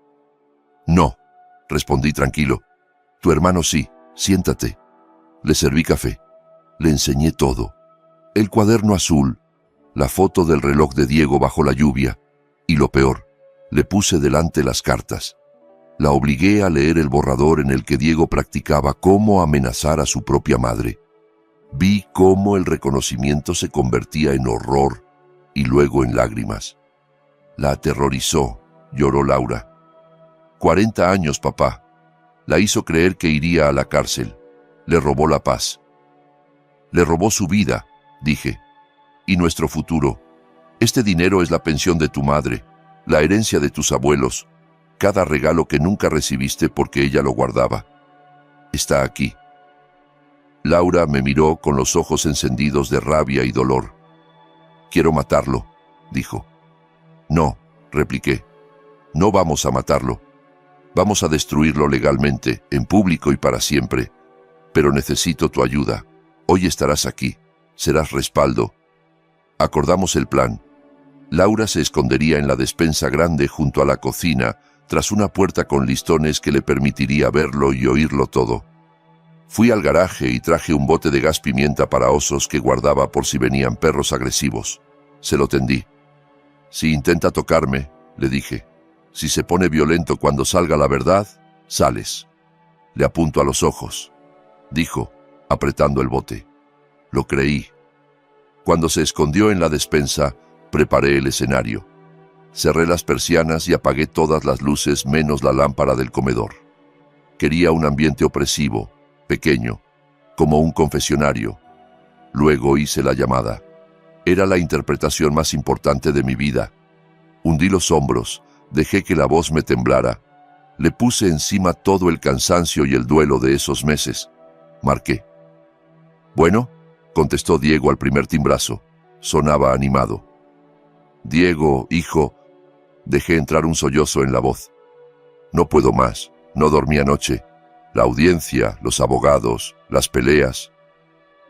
«No», respondí tranquilo. «Tu hermano sí. Siéntate». Le serví café. Le enseñé todo. El cuaderno azul, la foto del reloj de Diego bajo la lluvia, y lo peor, le puse delante las cartas. La obligué a leer el borrador en el que Diego practicaba cómo amenazar a su propia madre. Vi cómo el reconocimiento se convertía en horror y luego en lágrimas. La aterrorizó, lloró Laura. 40 años, papá. La hizo creer que iría a la cárcel. Le robó la paz. Le robó su vida, dije. Y nuestro futuro. Este dinero es la pensión de tu madre, la herencia de tus abuelos, cada regalo que nunca recibiste porque ella lo guardaba. Está aquí». Laura me miró con los ojos encendidos de rabia y dolor. «Quiero matarlo», dijo. «No», repliqué. «No vamos a matarlo. Vamos a destruirlo legalmente, en público y para siempre. Pero necesito tu ayuda. Hoy estarás aquí. Serás respaldo». Acordamos el plan. Laura se escondería en la despensa grande junto a la cocina, tras una puerta con listones que le permitiría verlo y oírlo todo. Fui al garaje y traje un bote de gas pimienta para osos que guardaba por si venían perros agresivos. Se lo tendí. «Si intenta tocarme», le dije. «Si se pone violento cuando salga la verdad, sales». «Le apunto a los ojos», dijo, apretando el bote. Lo creí. Cuando se escondió en la despensa, preparé el escenario. Cerré las persianas y apagué todas las luces menos la lámpara del comedor. Quería un ambiente opresivo, pequeño, como un confesionario. Luego hice la llamada. Era la interpretación más importante de mi vida. Hundí los hombros, dejé que la voz me temblara. Le puse encima todo el cansancio y el duelo de esos meses. Marqué. «Bueno», contestó Diego al primer timbrazo. Sonaba animado. «Diego, hijo», dejé entrar un sollozo en la voz. «No puedo más. No dormí anoche. La audiencia, los abogados, las peleas.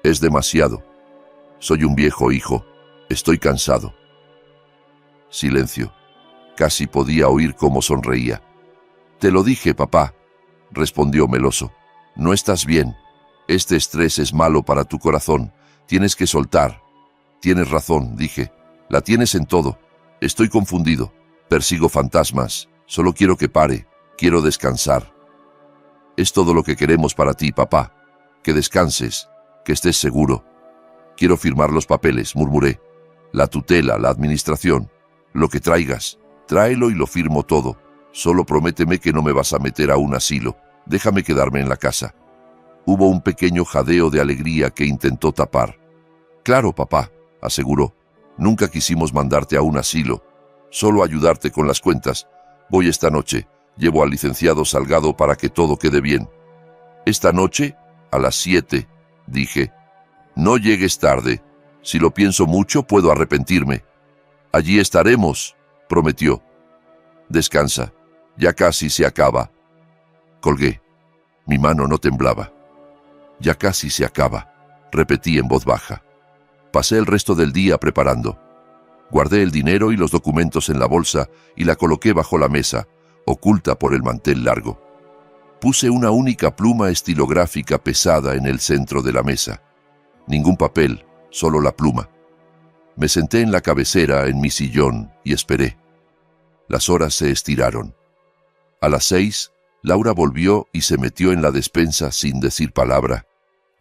Es demasiado. Soy un viejo, hijo. Estoy cansado». Silencio. Casi podía oír cómo sonreía. «Te lo dije, papá», respondió meloso. «No estás bien. Este estrés es malo para tu corazón. Tienes que soltar. Tienes razón, dije. La tienes en todo. Estoy confundido. Persigo fantasmas. Solo quiero que pare. Quiero descansar. Es todo lo que queremos para ti, papá. Que descanses. Que estés seguro. Quiero firmar los papeles, murmuré. La tutela, la administración. Lo que traigas. Tráelo y lo firmo todo. Solo prométeme que no me vas a meter a un asilo. Déjame quedarme en la casa. Hubo un pequeño jadeo de alegría que intentó tapar. Claro, papá, aseguró. Nunca quisimos mandarte a un asilo. Solo ayudarte con las cuentas. Voy esta noche. Llevo al licenciado Salgado para que todo quede bien. ¿Esta noche? A las 7, dije. No llegues tarde. Si lo pienso mucho, puedo arrepentirme. Allí estaremos, prometió. Descansa. Ya casi se acaba. Colgué. Mi mano no temblaba. Ya casi se acaba, repetí en voz baja. Pasé el resto del día preparando. Guardé el dinero y los documentos en la bolsa y la coloqué bajo la mesa, oculta por el mantel largo. Puse una única pluma estilográfica pesada en el centro de la mesa. Ningún papel, solo la pluma. Me senté en la cabecera en mi sillón y esperé. Las horas se estiraron. A las 6, Laura volvió y se metió en la despensa sin decir palabra.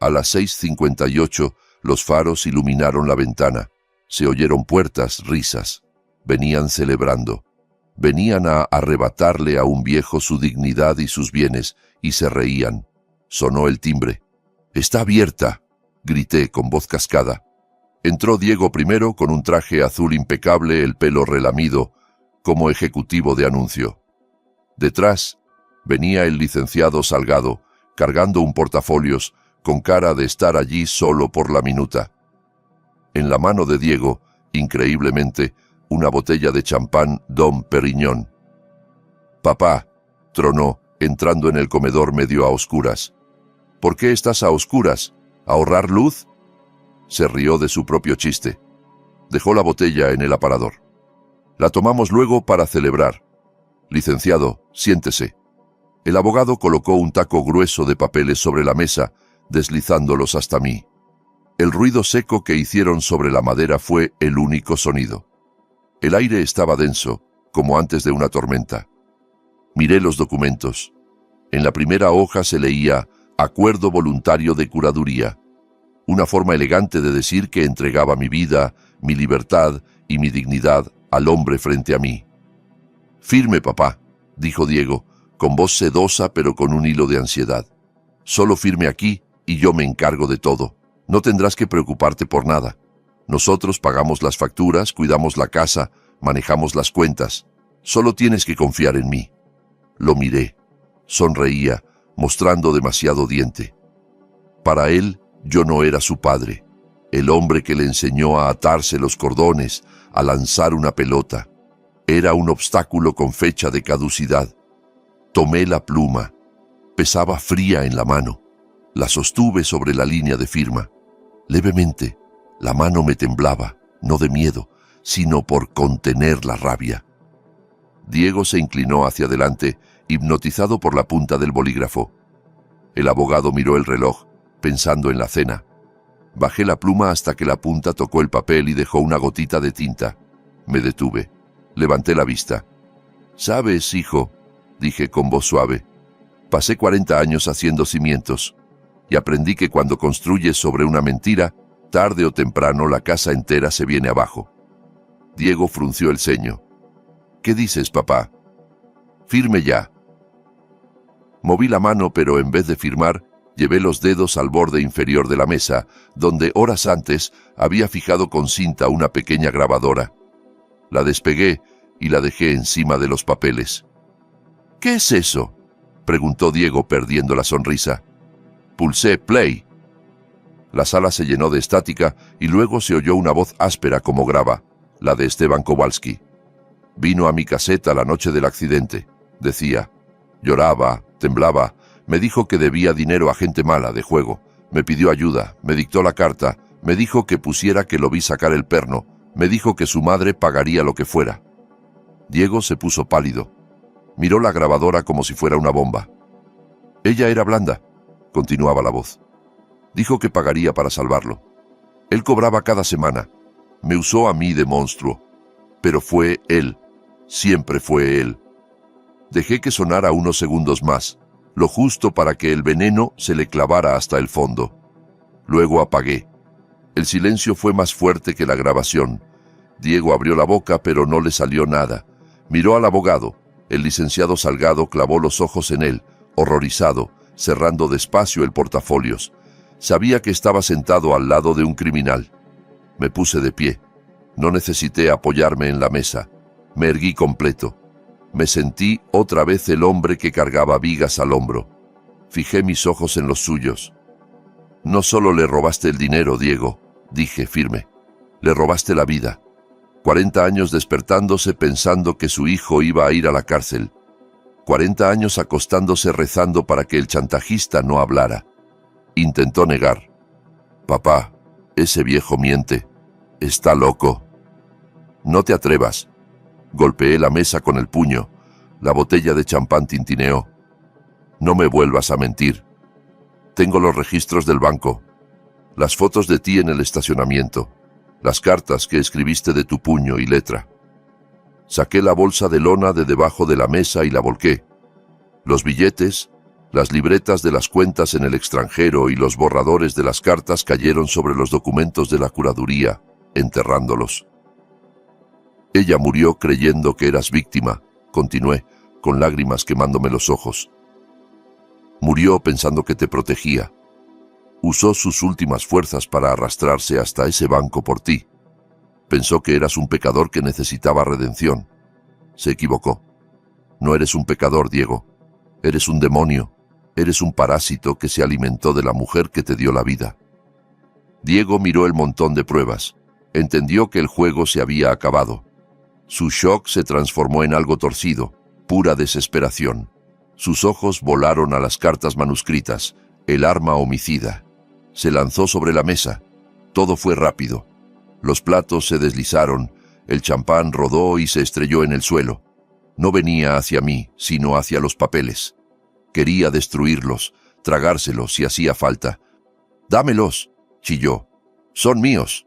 A las 6:58, los faros iluminaron la ventana. Se oyeron puertas, risas. Venían celebrando. Venían a arrebatarle a un viejo su dignidad y sus bienes, y se reían. Sonó el timbre. «¡Está abierta!», grité con voz cascada. Entró Diego primero con un traje azul impecable, el pelo relamido, como ejecutivo de anuncio. Detrás venía el licenciado Salgado, cargando un portafolios, con cara de estar allí solo por la minuta. En la mano de Diego, increíblemente, una botella de champán Dom Perignon. «Papá», tronó, entrando en el comedor medio a oscuras. «¿Por qué estás a oscuras? ¿Ahorrar luz?». Se rió de su propio chiste. Dejó la botella en el aparador. «La tomamos luego para celebrar. Licenciado, siéntese». El abogado colocó un taco grueso de papeles sobre la mesa, deslizándolos hasta mí. El ruido seco que hicieron sobre la madera fue el único sonido. El aire estaba denso, como antes de una tormenta. Miré los documentos. En la primera hoja se leía «Acuerdo voluntario de curaduría», una forma elegante de decir que entregaba mi vida, mi libertad y mi dignidad al hombre frente a mí. «Firme, papá», dijo Diego, con voz sedosa pero con un hilo de ansiedad. «Solo firme aquí y yo me encargo de todo. No tendrás que preocuparte por nada. Nosotros pagamos las facturas, cuidamos la casa, manejamos las cuentas. Solo tienes que confiar en mí». Lo miré. Sonreía, mostrando demasiado diente. Para él, yo no era su padre, el hombre que le enseñó a atarse los cordones, a lanzar una pelota. Era un obstáculo con fecha de caducidad. Tomé la pluma. Pesaba fría en la mano. La sostuve sobre la línea de firma. Levemente, la mano me temblaba, no de miedo, sino por contener la rabia. Diego se inclinó hacia adelante, hipnotizado por la punta del bolígrafo. El abogado miró el reloj, pensando en la cena. Bajé la pluma hasta que la punta tocó el papel y dejó una gotita de tinta. Me detuve. Levanté la vista. «Sabes, hijo», dije con voz suave, «pasé 40 años haciendo cimientos y aprendí que cuando construyes sobre una mentira, tarde o temprano la casa entera se viene abajo». Diego frunció el ceño. «¿Qué dices, papá?» «Firme ya». Moví la mano, pero en vez de firmar, llevé los dedos al borde inferior de la mesa, donde horas antes había fijado con cinta una pequeña grabadora. La despegué y la dejé encima de los papeles. «¿Qué es eso?», preguntó Diego perdiendo la sonrisa. Pulsé play. La sala se llenó de estática y luego se oyó una voz áspera como grava, la de Esteban Kowalski. «Vino a mi caseta la noche del accidente», decía. Lloraba, temblaba, me dijo que debía dinero a gente mala de juego, me pidió ayuda, me dictó la carta, me dijo que pusiera que lo vi sacar el perno, me dijo que su madre pagaría lo que fuera». Diego se puso pálido. Miró la grabadora como si fuera una bomba. «Ella era blanda», continuaba la voz. «Dijo que pagaría para salvarlo. Él cobraba cada semana. Me usó a mí de monstruo. Pero fue él. Siempre fue él. Dejé que sonara unos segundos más, lo justo para que el veneno se le clavara hasta el fondo. Luego apagué. El silencio fue más fuerte que la grabación. Diego abrió la boca, pero no le salió nada. Miró al abogado. El licenciado Salgado clavó los ojos en él, horrorizado, cerrando despacio el portafolios. Sabía que estaba sentado al lado de un criminal. Me puse de pie. No necesité apoyarme en la mesa. Me erguí completo. Me sentí otra vez el hombre que cargaba vigas al hombro. Fijé mis ojos en los suyos. No solo le robaste el dinero, Diego, dije firme. Le robaste la vida. 40 años despertándose pensando que su hijo iba a ir a la cárcel. 40 años acostándose rezando para que el chantajista no hablara. Intentó negar. Papá, ese viejo miente. Está loco. No te atrevas. Golpeé la mesa con el puño. La botella de champán tintineó. No me vuelvas a mentir. Tengo los registros del banco. Las fotos de ti en el estacionamiento. Las cartas que escribiste de tu puño y letra. Saqué la bolsa de lona de debajo de la mesa y la volqué. Los billetes, las libretas de las cuentas en el extranjero y los borradores de las cartas cayeron sobre los documentos de la curaduría, enterrándolos. Ella murió creyendo que eras víctima, continué, con lágrimas quemándome los ojos. Murió pensando que te protegía. Usó sus últimas fuerzas para arrastrarse hasta ese banco por ti. Pensó que eras un pecador que necesitaba redención. Se equivocó. No eres un pecador, Diego. Eres un demonio. Eres un parásito que se alimentó de la mujer que te dio la vida. Diego miró el montón de pruebas. Entendió que el juego se había acabado. Su shock se transformó en algo torcido, pura desesperación. Sus ojos volaron a las cartas manuscritas, el arma homicida. Se lanzó sobre la mesa. Todo fue rápido. Los platos se deslizaron, el champán rodó y se estrelló en el suelo. No venía hacia mí, sino hacia los papeles. Quería destruirlos, tragárselos si hacía falta. «¡Dámelos!», chilló. «¡Son míos!».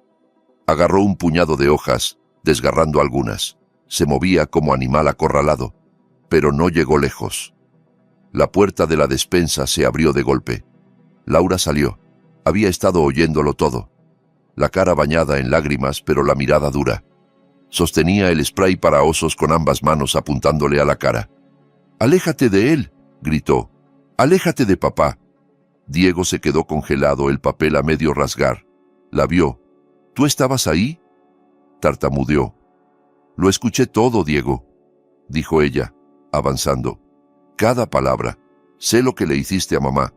Agarró un puñado de hojas, desgarrando algunas. Se movía como animal acorralado, pero no llegó lejos. La puerta de la despensa se abrió de golpe. Laura salió. Había estado oyéndolo todo. La cara bañada en lágrimas, pero la mirada dura. Sostenía el spray para osos con ambas manos apuntándole a la cara. «¡Aléjate de él!», gritó. «¡Aléjate de papá!». Diego se quedó congelado, el papel a medio rasgar. La vio. «¿Tú estabas ahí?», tartamudeó. «Lo escuché todo, Diego», dijo ella, avanzando. «Cada palabra. Sé lo que le hiciste a mamá».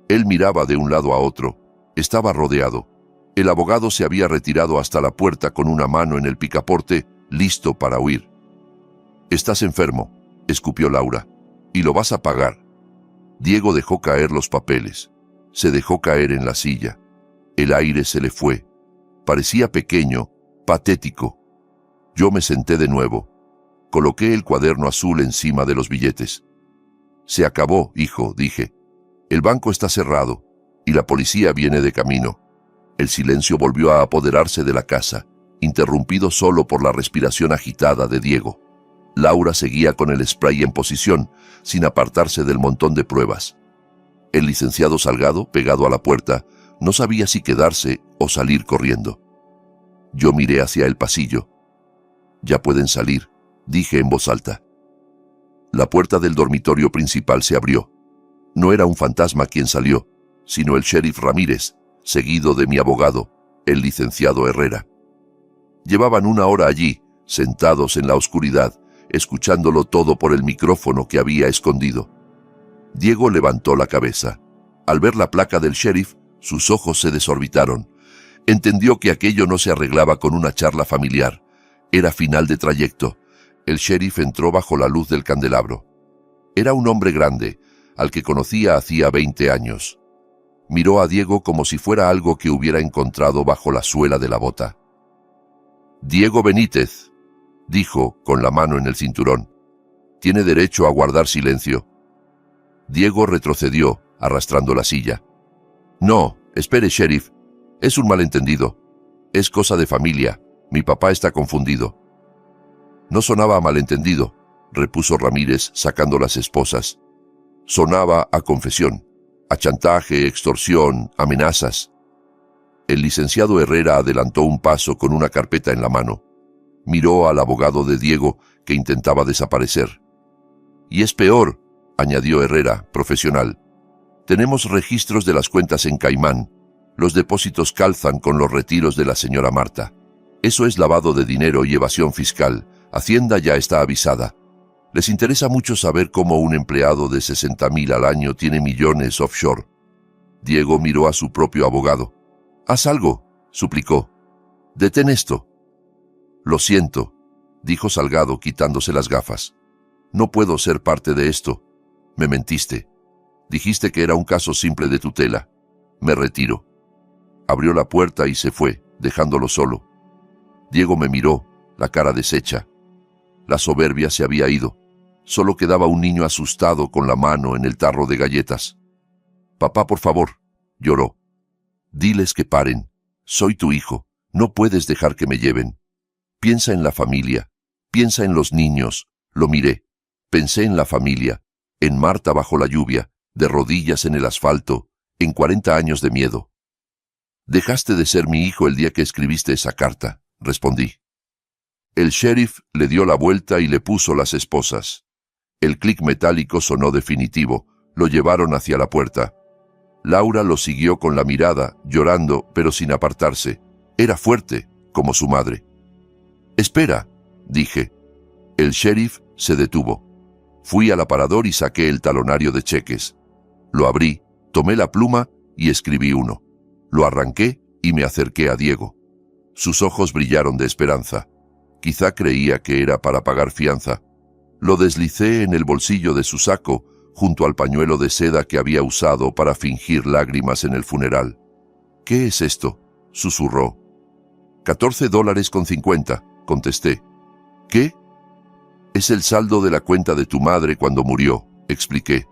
Él miraba de un lado a otro. Estaba rodeado. El abogado se había retirado hasta la puerta con una mano en el picaporte, listo para huir. «Estás enfermo», escupió Laura, «y lo vas a pagar». Diego dejó caer los papeles. Se dejó caer en la silla. El aire se le fue. Parecía pequeño, patético. Yo me senté de nuevo. Coloqué el cuaderno azul encima de los billetes. «Se acabó, hijo», dije. «El banco está cerrado y la policía viene de camino». El silencio volvió a apoderarse de la casa, interrumpido solo por la respiración agitada de Diego. Laura seguía con el spray en posición, sin apartarse del montón de pruebas. El licenciado Salgado, pegado a la puerta, no sabía si quedarse o salir corriendo. Yo miré hacia el pasillo. «Ya pueden salir», dije en voz alta. La puerta del dormitorio principal se abrió. No era un fantasma quien salió, sino el sheriff Ramírez, seguido de mi abogado, el licenciado Herrera. Llevaban 1 hora allí, sentados en la oscuridad, escuchándolo todo por el micrófono que había escondido. Diego levantó la cabeza. Al ver la placa del sheriff, sus ojos se desorbitaron. Entendió que aquello no se arreglaba con una charla familiar. Era final de trayecto. El sheriff entró bajo la luz del candelabro. Era un hombre grande, al que conocía hacía 20 años. Miró a Diego como si fuera algo que hubiera encontrado bajo la suela de la bota. «Diego Benítez», dijo, con la mano en el cinturón. «Tiene derecho a guardar silencio». Diego retrocedió, arrastrando la silla. «No, espere, sheriff. Es un malentendido. Es cosa de familia. Mi papá está confundido. No sonaba a malentendido, repuso Ramírez sacando las esposas. Sonaba a confesión, a chantaje, extorsión, amenazas. El licenciado Herrera adelantó un paso con una carpeta en la mano. Miró al abogado de Diego, que intentaba desaparecer. Y es peor, añadió Herrera, profesional. Tenemos registros de las cuentas en Caimán. Los depósitos calzan con los retiros de la señora Marta. Eso es lavado de dinero y evasión fiscal. Hacienda ya está avisada. Les interesa mucho saber cómo un empleado de 60.000 al año tiene millones offshore. Diego miró a su propio abogado. «Haz algo», suplicó. «Detén esto». «Lo siento», dijo Salgado quitándose las gafas. «No puedo ser parte de esto. Me mentiste. Dijiste que era un caso simple de tutela. Me retiro». Abrió la puerta y se fue, dejándolo solo. Diego me miró, la cara deshecha. La soberbia se había ido. Solo quedaba un niño asustado con la mano en el tarro de galletas. «Papá, por favor», lloró. «Diles que paren. Soy tu hijo. No puedes dejar que me lleven. Piensa en la familia. Piensa en los niños». Lo miré. Pensé en la familia, en Marta bajo la lluvia, de rodillas en el asfalto, en 40 años de miedo. «Dejaste de ser mi hijo el día que escribiste esa carta», respondí. El sheriff le dio la vuelta y le puso las esposas. El clic metálico sonó definitivo. Lo llevaron hacia la puerta. Laura lo siguió con la mirada, llorando, pero sin apartarse. Era fuerte, como su madre. «Espera», dije. El sheriff se detuvo. Fui al aparador y saqué el talonario de cheques. Lo abrí, tomé la pluma y escribí uno. Lo arranqué y me acerqué a Diego. Sus ojos brillaron de esperanza. Quizá creía que era para pagar fianza. Lo deslicé en el bolsillo de su saco, junto al pañuelo de seda que había usado para fingir lágrimas en el funeral. «¿Qué es esto?», susurró. $14.50, contesté. «¿Qué?». «Es el saldo de la cuenta de tu madre cuando murió», expliqué.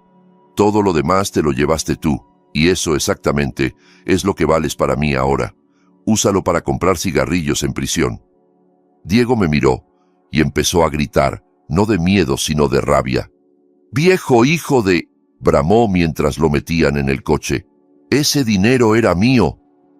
«Todo lo demás te lo llevaste tú, y eso exactamente es lo que vales para mí ahora. Úsalo para comprar cigarrillos en prisión». Diego me miró y empezó a gritar, no de miedo sino de rabia. «¡Viejo hijo de...!», bramó mientras lo metían en el coche. «Ese dinero era mío.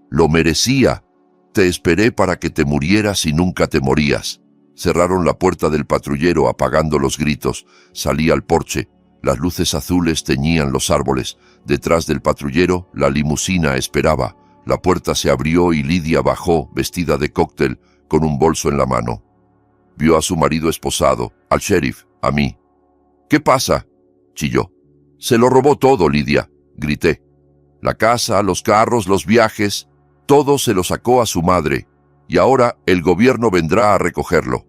Lo merecía. Te esperé para que te murieras y nunca te morías». Cerraron la puerta del patrullero apagando los gritos. Salí al porche. Las luces azules teñían los árboles. Detrás del patrullero, la limusina esperaba. La puerta se abrió y Lidia bajó, vestida de cóctel, con un bolso en la mano. Vio a su marido esposado, al sheriff, a mí. «¿Qué pasa?», chilló. «Se lo robó todo, Lidia», grité. «La casa, los carros, los viajes, todo se lo sacó a su madre. Y ahora el gobierno vendrá a recogerlo».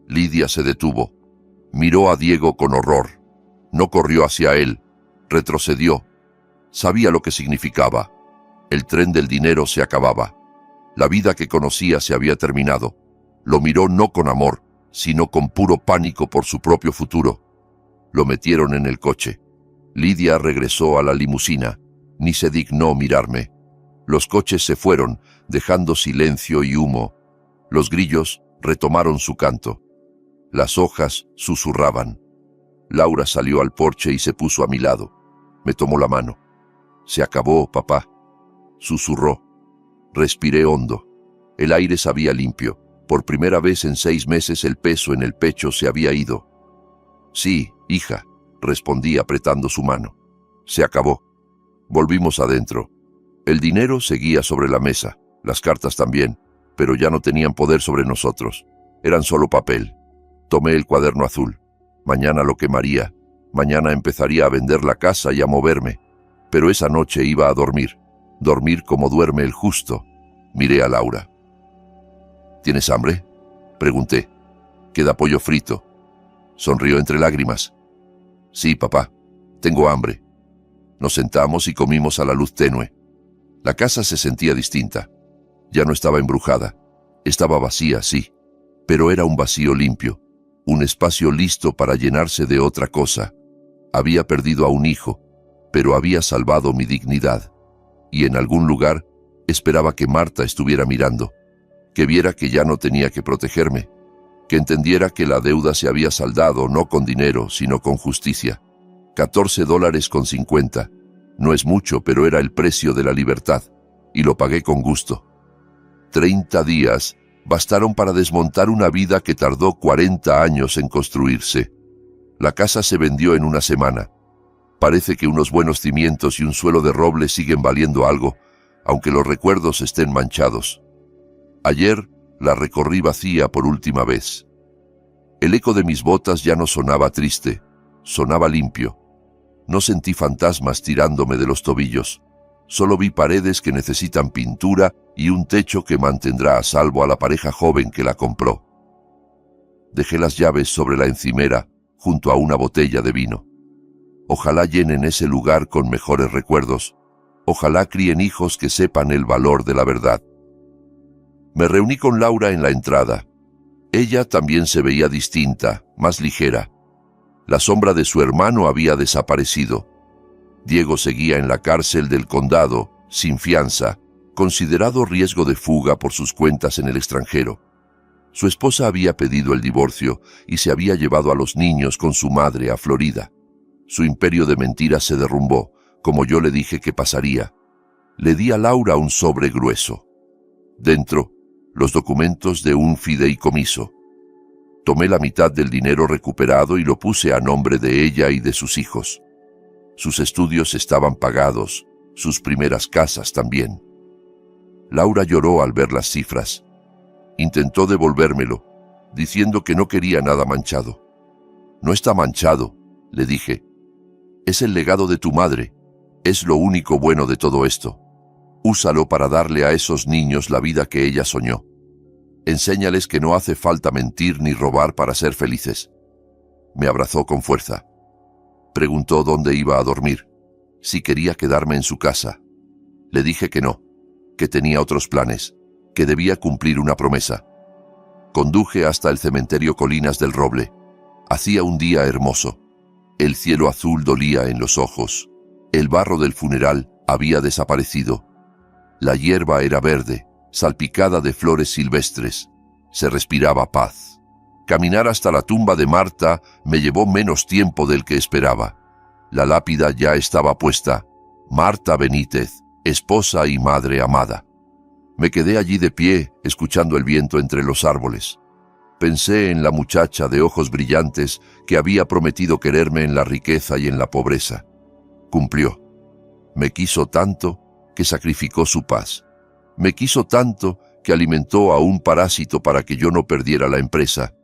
Lidia se detuvo. Miró a Diego con horror. No corrió hacia él. Retrocedió. Sabía lo que significaba. El tren del dinero se acababa. La vida que conocía se había terminado. Lo miró no con amor, sino con puro pánico por su propio futuro. Lo metieron en el coche. Lidia regresó a la limusina. Ni se dignó mirarme. Los coches se fueron, dejando silencio y humo. Los grillos retomaron su canto. Las hojas susurraban. Laura salió al porche y se puso a mi lado. Me tomó la mano. «Se acabó, papá», susurró. Respiré hondo. El aire sabía limpio. Por primera vez en 6 meses el peso en el pecho se había ido. «Sí, hija», respondí apretando su mano. «Se acabó». Volvimos adentro. El dinero seguía sobre la mesa, las cartas también, pero ya no tenían poder sobre nosotros. Eran solo papel. Tomé el cuaderno azul. Mañana lo quemaría. Mañana empezaría a vender la casa y a moverme. Pero esa noche iba a dormir. Dormir como duerme el justo. Miré a Laura. «¿Tienes hambre?», pregunté. «Queda pollo frito». Sonrió entre lágrimas. «Sí, papá, tengo hambre». Nos sentamos y comimos a la luz tenue. La casa se sentía distinta. Ya no estaba embrujada. Estaba vacía, sí, pero era un vacío limpio, un espacio listo para llenarse de otra cosa. Había perdido a un hijo, pero había salvado mi dignidad. Y en algún lugar esperaba que Marta estuviera mirando. que viera que ya no tenía que protegerme, que entendiera que la deuda se había saldado no con dinero, sino con justicia. $14.50. No es mucho, pero era el precio de la libertad, y lo pagué con gusto. 30 días bastaron para desmontar una vida que tardó 40 años en construirse. La casa se vendió en una semana. Parece que unos buenos cimientos y un suelo de roble siguen valiendo algo, aunque los recuerdos estén manchados. Ayer la recorrí vacía por última vez. El eco de mis botas ya no sonaba triste, sonaba limpio. No sentí fantasmas tirándome de los tobillos. Solo vi paredes que necesitan pintura y un techo que mantendrá a salvo a la pareja joven que la compró. Dejé las llaves sobre la encimera, junto a una botella de vino. Ojalá llenen ese lugar con mejores recuerdos. Ojalá críen hijos que sepan el valor de la verdad. Me reuní con Laura en la entrada. Ella también se veía distinta, más ligera. La sombra de su hermano había desaparecido. Diego seguía en la cárcel del condado, sin fianza, considerado riesgo de fuga por sus cuentas en el extranjero. Su esposa había pedido el divorcio y se había llevado a los niños con su madre a Florida. Su imperio de mentiras se derrumbó, como yo le dije que pasaría. Le di a Laura un sobre grueso. Dentro, los documentos de un fideicomiso. Tomé la mitad del dinero recuperado y lo puse a nombre de ella y de sus hijos. Sus estudios estaban pagados, sus primeras casas también. Laura lloró al ver las cifras. Intentó devolvérmelo, diciendo que no quería nada manchado. No está manchado, le dije. Es el legado de tu madre. Es lo único bueno de todo esto. Úsalo para darle a esos niños la vida que ella soñó. Enséñales que no hace falta mentir ni robar para ser felices. Me abrazó con fuerza. Preguntó dónde iba a dormir, si quería quedarme en su casa. Le dije que no, que tenía otros planes, que debía cumplir una promesa. Conduje hasta el cementerio Colinas del Roble. Hacía un día hermoso. El cielo azul dolía en los ojos. El barro del funeral había desaparecido. La hierba era verde, salpicada de flores silvestres. Se respiraba paz. Caminar hasta la tumba de Marta me llevó menos tiempo del que esperaba. La lápida ya estaba puesta. Marta Benítez, esposa y madre amada. Me quedé allí de pie, escuchando el viento entre los árboles. Pensé en la muchacha de ojos brillantes que había prometido quererme en la riqueza y en la pobreza. Cumplió. Me quiso tanto que sacrificó su paz. Me quiso tanto que alimentó a un parásito para que yo no perdiera la empresa.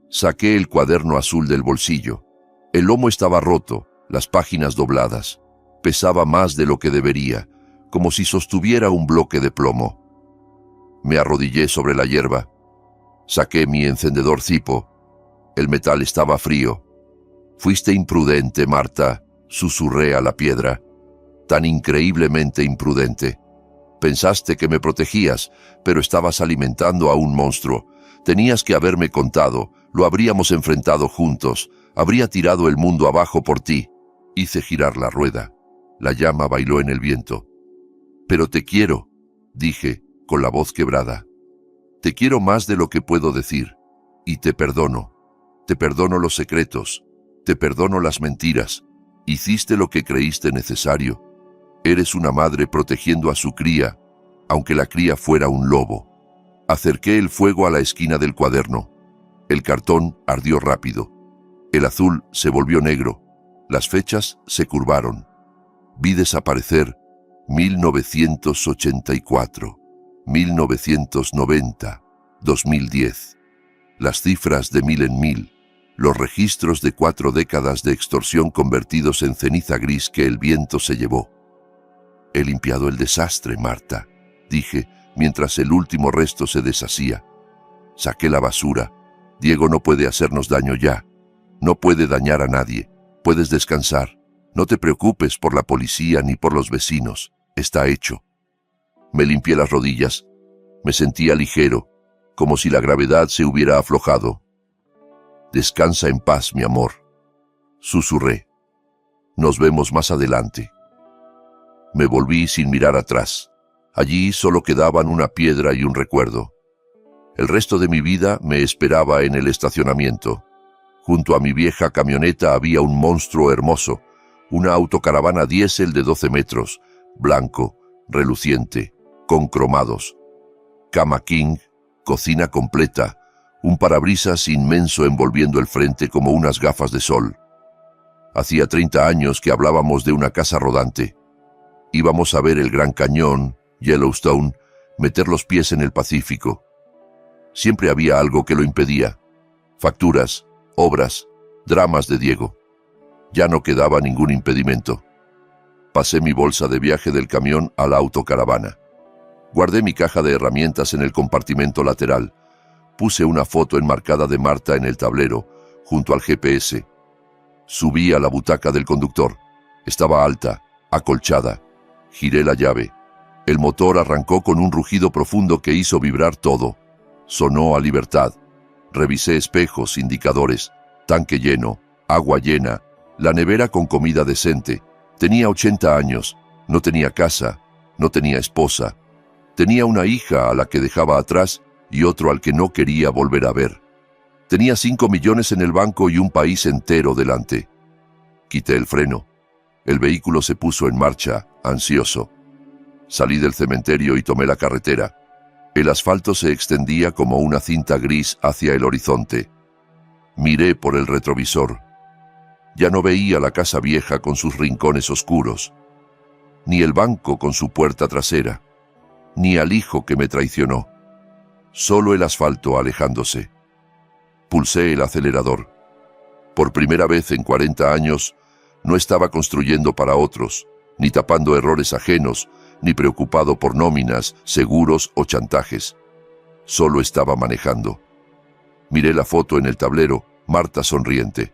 Saqué el cuaderno azul del bolsillo. El lomo estaba roto, las páginas dobladas. Pesaba más de lo que debería, como si sostuviera un bloque de plomo. Me arrodillé sobre la hierba. Saqué mi encendedor cipo. El metal estaba frío. Fuiste imprudente, Marta, susurré a la piedra. Tan increíblemente imprudente. Pensaste que me protegías, pero estabas alimentando a un monstruo. Tenías que haberme contado, lo habríamos enfrentado juntos, habría tirado el mundo abajo por ti. Hice girar la rueda. La llama bailó en el viento. Pero te quiero, dije, con la voz quebrada. Te quiero más de lo que puedo decir, y te perdono. Te perdono los secretos, te perdono las mentiras. Hiciste lo que creíste necesario. Eres una madre protegiendo a su cría, aunque la cría fuera un lobo. Acerqué el fuego a la esquina del cuaderno. El cartón ardió rápido. El azul se volvió negro. Las fechas se curvaron. Vi desaparecer 1984, 1990, 2010. Las cifras de 1000 en 1000. Los registros de 4 décadas de extorsión convertidos en ceniza gris que el viento se llevó. He limpiado el desastre, Marta, dije, mientras el último resto se deshacía. Saqué la basura. Diego no puede hacernos daño ya. No puede dañar a nadie. Puedes descansar. No te preocupes por la policía ni por los vecinos. Está hecho. Me limpié las rodillas. Me sentía ligero, como si la gravedad se hubiera aflojado. Descansa en paz, mi amor. Susurré. Nos vemos más adelante. Me volví sin mirar atrás. Allí solo quedaban una piedra y un recuerdo. El resto de mi vida me esperaba en el estacionamiento. Junto a mi vieja camioneta había un monstruo hermoso, una autocaravana diésel de 12 metros, blanco, reluciente, con cromados. Cama king, cocina completa, un parabrisas inmenso envolviendo el frente como unas gafas de sol. Hacía 30 años que hablábamos de una casa rodante. Íbamos a ver el Gran Cañón, Yellowstone, meter los pies en el Pacífico. Siempre había algo que lo impedía. Facturas, obras, dramas de Diego. Ya no quedaba ningún impedimento. Pasé mi bolsa de viaje del camión a la autocaravana. Guardé mi caja de herramientas en el compartimento lateral. Puse una foto enmarcada de Marta en el tablero, junto al GPS. Subí a la butaca del conductor. Estaba alta, acolchada. Giré la llave. El motor arrancó con un rugido profundo que hizo vibrar todo. Sonó a libertad. Revisé espejos, indicadores, tanque lleno, agua llena, la nevera con comida decente. Tenía 80 años, no tenía casa, no tenía esposa. Tenía una hija a la que dejaba atrás y otro al que no quería volver a ver. Tenía 5 millones en el banco y un país entero delante. Quité el freno. El vehículo se puso en marcha, ansioso. Salí del cementerio y tomé la carretera. El asfalto se extendía como una cinta gris hacia el horizonte. Miré por el retrovisor. Ya no veía la casa vieja con sus rincones oscuros, ni el banco con su puerta trasera, ni al hijo que me traicionó. Solo el asfalto alejándose. Pulsé el acelerador. Por primera vez en 40 años, no estaba construyendo para otros, ni tapando errores ajenos, ni preocupado por nóminas, seguros o chantajes. Solo estaba manejando. Miré la foto en el tablero, Marta sonriente.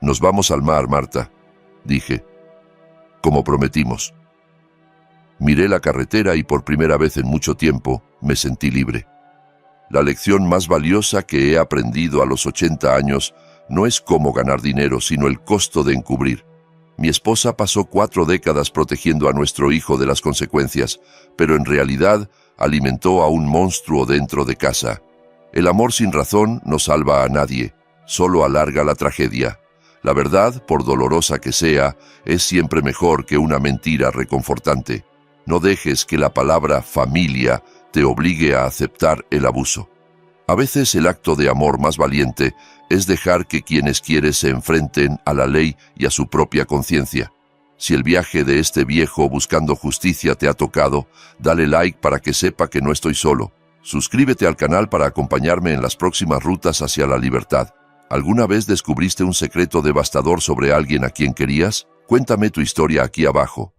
«Nos vamos al mar, Marta», dije, como prometimos. Miré la carretera y por primera vez en mucho tiempo me sentí libre. La lección más valiosa que he aprendido a los 80 años no es cómo ganar dinero, sino el costo de encubrir. Mi esposa pasó 4 décadas protegiendo a nuestro hijo de las consecuencias, pero en realidad alimentó a un monstruo dentro de casa. El amor sin razón no salva a nadie, solo alarga la tragedia. La verdad, por dolorosa que sea, es siempre mejor que una mentira reconfortante. No dejes que la palabra familia te obligue a aceptar el abuso. A veces el acto de amor más valiente es dejar que quienes quieres se enfrenten a la ley y a su propia conciencia. Si el viaje de este viejo buscando justicia te ha tocado, dale like para que sepa que no estoy solo. Suscríbete al canal para acompañarme en las próximas rutas hacia la libertad. ¿Alguna vez descubriste un secreto devastador sobre alguien a quien querías? Cuéntame tu historia aquí abajo.